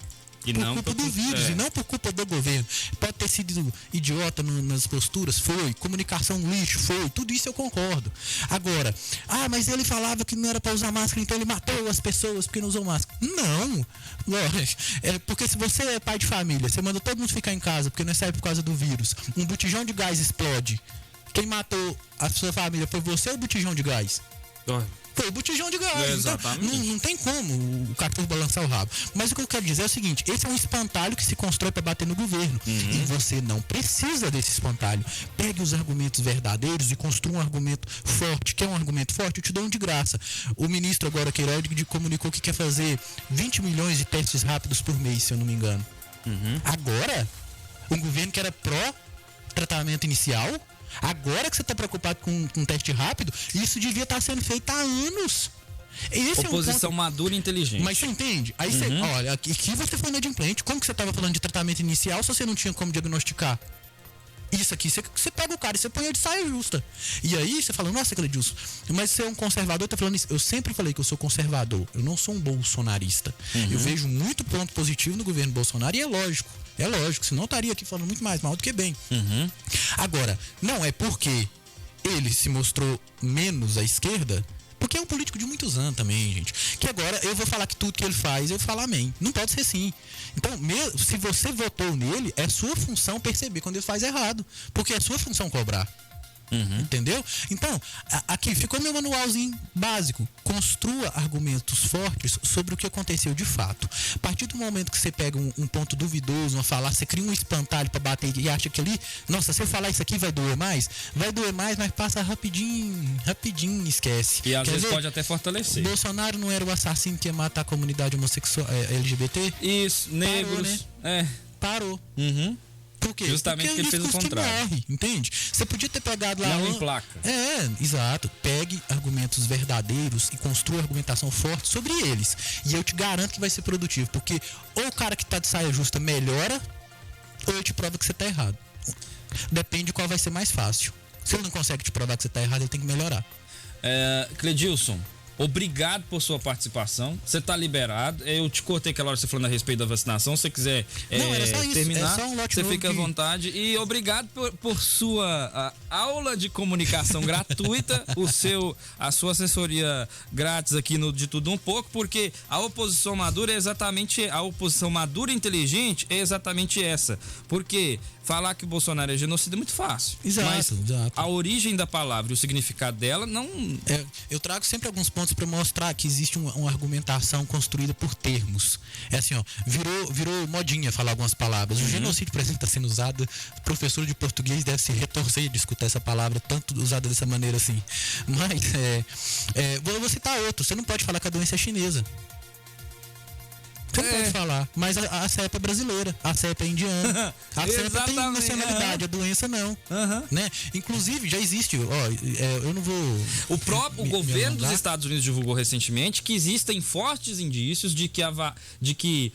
E não por culpa do governo. Pode ter sido idiota nas posturas, foi. Comunicação lixo, foi. Tudo isso eu concordo. Agora, mas ele falava que não era para usar máscara, então ele matou as pessoas porque não usou máscara. Não. Porque se você é pai de família, você manda todo mundo ficar em casa porque não sai por causa do vírus, um botijão de gás explode. Quem matou a sua família foi você ou o botijão de gás? Foi o botijão de gás. Então, não tem como o cachorro balançar o rabo. Mas o que eu quero dizer é o seguinte: esse é um espantalho que se constrói para bater no governo. E você não precisa desse espantalho. Pegue os argumentos verdadeiros e construa um argumento forte. Quer um argumento forte? Eu te dou um de graça. O ministro agora, Queiroz, comunicou que quer fazer 20 milhões de testes rápidos por mês, se eu não me engano. Agora, um governo que era pró-tratamento inicial, agora que você está preocupado com um teste rápido, isso devia estar sendo feito há anos. Esse oposição madura e inteligente. Mas você entende? Aí você, olha, aqui você foi inadimplente. Como que você estava falando de tratamento inicial se você não tinha como diagnosticar? Isso aqui, você pega o cara e você põe ele de saia justa. E aí você fala, nossa, Cledilson, mas você é um conservador, tá falando isso. Eu sempre falei que eu sou conservador, eu não sou um bolsonarista. Eu vejo muito ponto positivo no governo Bolsonaro e é lógico, senão eu estaria aqui falando muito mais mal do que bem. Agora, não é porque ele se mostrou menos à esquerda Porque é um político de muitos anos também, gente. Que agora eu vou falar que tudo que ele faz, eu vou falar amém. Não pode ser assim. Então, se você votou nele, é sua função perceber quando ele faz errado. Porque é sua função cobrar. Entendeu? Então, aqui ficou meu manualzinho básico. Construa argumentos fortes sobre o que aconteceu de fato. A partir do momento que você pega um ponto duvidoso, uma falácia, você cria um espantalho para bater e acha que ali, nossa, se eu falar isso aqui vai doer mais, mas passa rapidinho, esquece. E às vezes pode até fortalecer. Bolsonaro não era o assassino que ia matar a comunidade homossexual LGBT? Isso, negros. Parou, né? Parou. Por quê? Justamente porque ele fez o contrário. Morre, entende? Você podia ter pegado lá... Não em placa. Exato. Pegue argumentos verdadeiros e construa argumentação forte sobre eles. E eu te garanto que vai ser produtivo. Porque ou o cara que tá de saia justa melhora, ou eu te provo que você tá errado. Depende de qual vai ser mais fácil. Se ele não consegue te provar que você tá errado, ele tem que melhorar. Cledilson, obrigado por sua participação. Você tá liberado. Eu te cortei aquela hora você falando a respeito da vacinação. Se você quiser era só isso. terminar, só um você fica à vontade. E obrigado por sua aula de comunicação gratuita, a sua assessoria grátis aqui no De Tudo Um Pouco, porque a oposição madura e inteligente é exatamente essa. Porque falar que o Bolsonaro é genocida é muito fácil. Exato. A origem da palavra e o significado dela não... Eu trago sempre alguns pontos para mostrar que existe uma argumentação construída por termos. É assim, ó, virou modinha falar algumas palavras. O genocídio, por exemplo, está sendo usado. O professor de português deve se retorcer de escutar essa palavra, tanto usada dessa maneira assim. Mas, vou citar outro. Você não pode falar que a doença é chinesa. Você não pode falar, mas a cepa é brasileira, a cepa é indiana, a cepa tem nacionalidade, a doença não, né? Inclusive, já existe, eu não vou... O próprio governo dos Estados Unidos divulgou recentemente que existem fortes indícios de que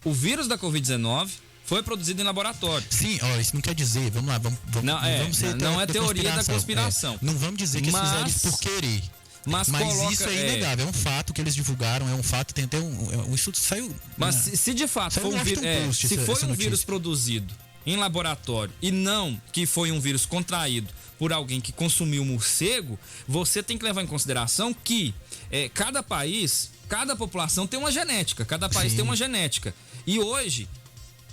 o vírus da Covid-19 foi produzido em laboratório. Sim, isso não quer dizer, vamos lá, vamos ser não é teoria da conspiração. Não vamos dizer que eles fizeram isso por querer. Mas isso é inegável, é um fato que eles divulgaram, é um fato, tem até um estudo que saiu... Mas se de fato foi um vírus produzido em laboratório e não que foi um vírus contraído por alguém que consumiu morcego, você tem que levar em consideração que cada país, cada população tem uma genética, cada país tem uma genética. E hoje,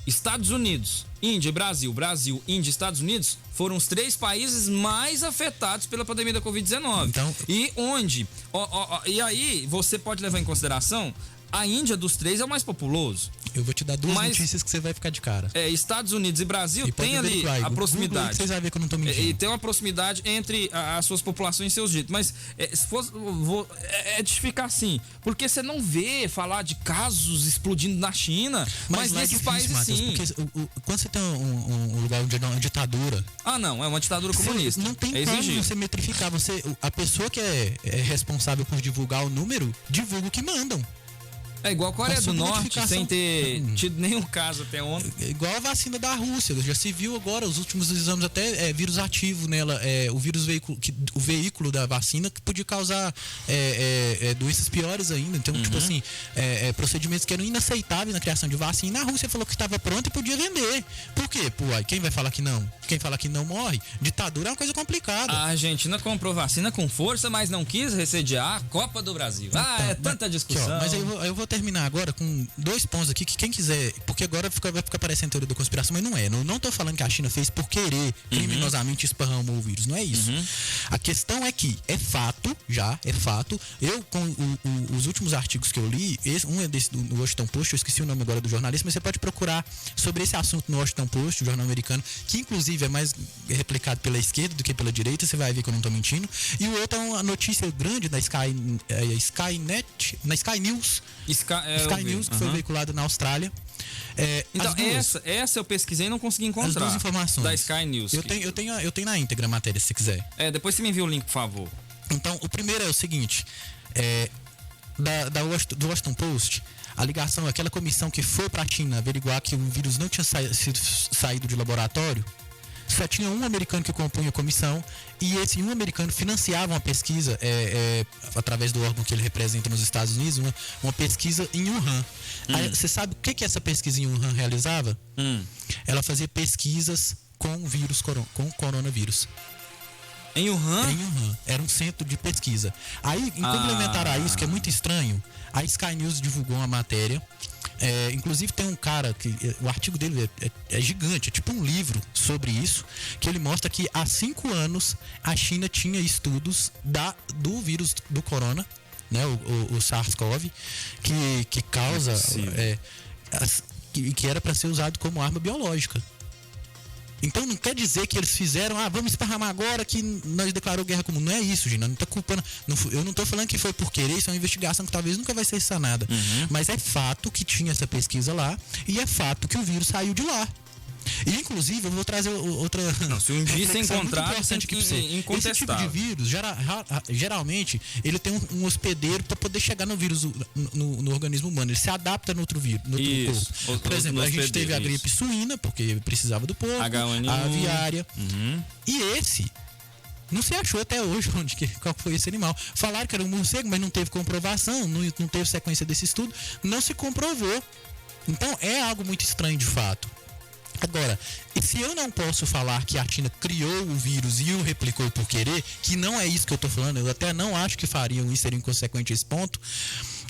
Estados Unidos, Índia e Brasil, Índia e Estados Unidos foram os 3 países mais afetados pela pandemia da Covid-19. Então... E aí você pode levar em consideração, a Índia dos 3 é o mais populoso. Eu vou te dar duas notícias que você vai ficar de cara. Estados Unidos e Brasil tem ali a proximidade. Vocês vão ver que eu não tô mentindo. E tem uma proximidade entre as suas populações e seus ditos. Mas se fosse, é de ficar assim. Porque você não vê falar de casos explodindo na China, mas nesses países Matheus, sim. Porque quando você tem um lugar onde é uma ditadura... não, é uma ditadura comunista. Não tem como você metrificar. A pessoa que é responsável por divulgar o número, divulga o que mandam. É igual a Coreia do Norte, sem ter tido nenhum caso até ontem. É igual a vacina da Rússia. Já se viu agora, os últimos exames até vírus ativo nela. O veículo da vacina que podia causar doenças piores ainda. Então, tipo assim, procedimentos que eram inaceitáveis na criação de vacina. A Rússia falou que estava pronta e podia vender. Por quê? Quem vai falar que não? Quem fala que não morre? Ditadura é uma coisa complicada. A Argentina comprou vacina com força, mas não quis ressediar a Copa do Brasil. Tanta discussão. Aqui, mas eu vou terminar agora com 2 pontos aqui que quem quiser, porque agora vai ficar parecendo teoria da conspiração, mas não é. Não tô falando que a China fez por querer criminosamente esparramar o vírus, não é isso. A questão é que é fato. Eu, com os últimos artigos que eu li, um é desse do Washington Post, eu esqueci o nome agora do jornalista, mas você pode procurar sobre esse assunto no Washington Post, o jornal americano, que inclusive é mais replicado pela esquerda do que pela direita, você vai ver que eu não tô mentindo. E o outro é uma notícia grande da Skynet, na Sky News. Sky News, que foi veiculado na Austrália. Então, essa eu pesquisei e não consegui encontrar. As 2 informações. Da Sky News. Eu tenho na íntegra a matéria, se você quiser. Depois você me envia o link, por favor. Então, o primeiro é o seguinte. Do Washington Post, a ligação, aquela comissão que foi para a China averiguar que o vírus não tinha saído de laboratório, só tinha um americano que compunha a comissão, e esse um americano financiava uma pesquisa através do órgão que ele representa nos Estados Unidos, uma pesquisa em Wuhan. Aí, você sabe o que essa pesquisa em Wuhan realizava? Ela fazia pesquisas com o coronavírus. Em Wuhan? Em Wuhan. Era um centro de pesquisa. Aí, em complementar a isso, que é muito estranho, a Sky News divulgou uma matéria. Inclusive tem um cara que o artigo dele é gigante, é tipo um livro sobre isso, que ele mostra que há 5 anos a China tinha estudos do vírus do corona, né, o SARS-CoV, que causa que era para ser usado como arma biológica. Então não quer dizer que eles fizeram, vamos esparramar agora que nós declarou guerra comum. Não é isso, gente. Não tô culpando. Eu não tô falando que foi por querer, isso é uma investigação que talvez nunca vai ser sanada. Mas é fato que tinha essa pesquisa lá e é fato que o vírus saiu de lá. E, inclusive, eu vou trazer outra. Não, se um dia ser encontrado, importante aqui pra você. Esse tipo de vírus, geralmente, ele tem um hospedeiro para poder chegar no vírus, no organismo humano. Ele se adapta no outro vírus, no outro corpo. Por exemplo, a gente teve a gripe suína, porque precisava do porco, a aviária. E esse não se achou até hoje qual foi esse animal. Falaram que era um morcego, mas não teve comprovação, não teve sequência desse estudo, não se comprovou. Então, é algo muito estranho de fato. Agora, se eu não posso falar que a China criou o vírus e o replicou por querer, que não é isso que eu estou falando, eu até não acho que fariam isso, seria inconsequente esse ponto,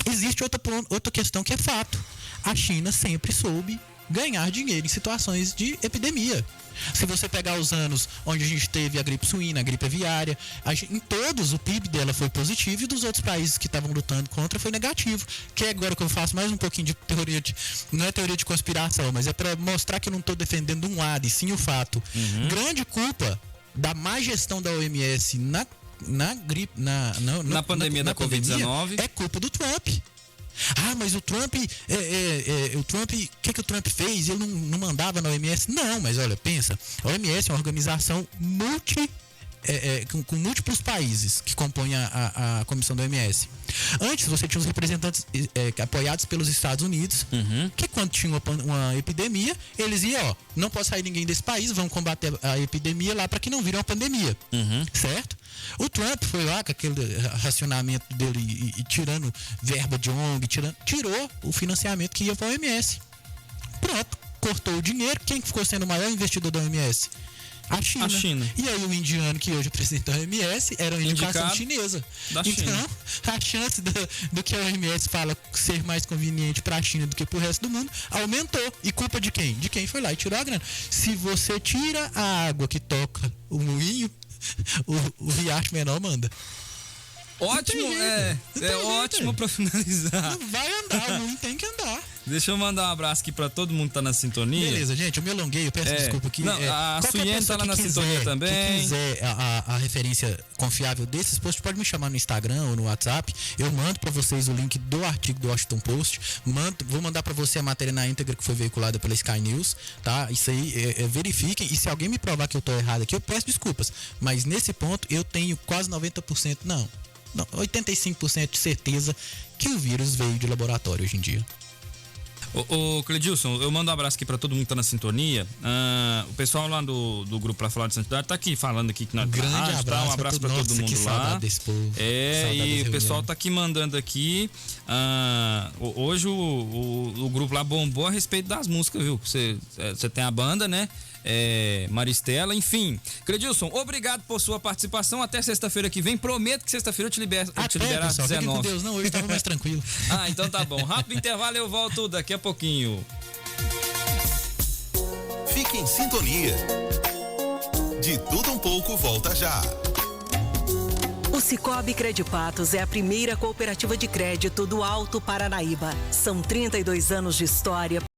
existe outra questão que é fato. A China sempre soube ganhar dinheiro em situações de epidemia. Se você pegar os anos onde a gente teve a gripe suína, a gripe aviária, em todos o PIB dela foi positivo e dos outros países que estavam lutando contra foi negativo. Que é agora que eu faço mais um pouquinho de teoria não é teoria de conspiração, mas é para mostrar que eu não estou defendendo um lado e sim o fato. Grande culpa da má gestão da OMS na pandemia da Covid-19 é culpa do Trump. Mas o Trump, o que o Trump fez? Ele não mandava na OMS? Não, mas olha, pensa, a OMS é uma organização com múltiplos países que compõem a comissão da OMS. Antes você tinha os representantes apoiados pelos Estados Unidos, que quando tinha uma epidemia, eles iam, não pode sair ninguém desse país, vão combater a epidemia lá para que não vire uma pandemia, certo? O Trump foi lá com aquele racionamento dele e tirando verba de ONG, tirou o financiamento que ia para a OMS. Pronto, cortou o dinheiro. Quem ficou sendo o maior investidor da OMS? A China. E aí o indiano que hoje é presidente da OMS era uma indicação chinesa. Então, a chance do que a OMS fala ser mais conveniente para a China do que para o resto do mundo aumentou. E culpa de quem? De quem foi lá e tirou a grana. Se você tira a água que toca o moinho, o riacho menor manda. Ótimo, ótimo para finalizar. Não vai andar, o moinho tem que andar. Deixa eu mandar um abraço aqui pra todo mundo que tá na sintonia. Beleza, gente, eu me alonguei, eu peço desculpa aqui. Não, a Suiene tá lá na sintonia também. Quem quiser a referência confiável desses posts, pode me chamar no Instagram ou no WhatsApp. Eu mando pra vocês o link do artigo do Washington Post. Vou mandar pra você a matéria na íntegra que foi veiculada pela Sky News, tá? Isso aí, verifiquem. E se alguém me provar que eu tô errado aqui, eu peço desculpas. Mas nesse ponto, eu tenho quase 90%, não, 85% de certeza que o vírus veio de laboratório hoje em dia. Ô Cledilson, eu mando um abraço aqui pra todo mundo que tá na sintonia. O pessoal lá do grupo Pra Falar de Santidade tá aqui falando aqui que nós grande abraço, um abraço pra todo mundo lá. Desse povo. E o pessoal tá aqui mandando aqui. Hoje o grupo lá bombou a respeito das músicas, viu? Você tem a banda, né? Maristela, enfim. Cledilson, obrigado por sua participação. Até sexta-feira que vem. Prometo que sexta-feira eu te libero às 19. Fique com Deus, não, hoje tava mais tranquilo. Então tá bom. Rápido intervalo, eu volto daqui a pouquinho. Fique em sintonia. De tudo um pouco, volta já. O Cicobi Credipatos é a primeira cooperativa de crédito do Alto Paranaíba. São 32 anos de história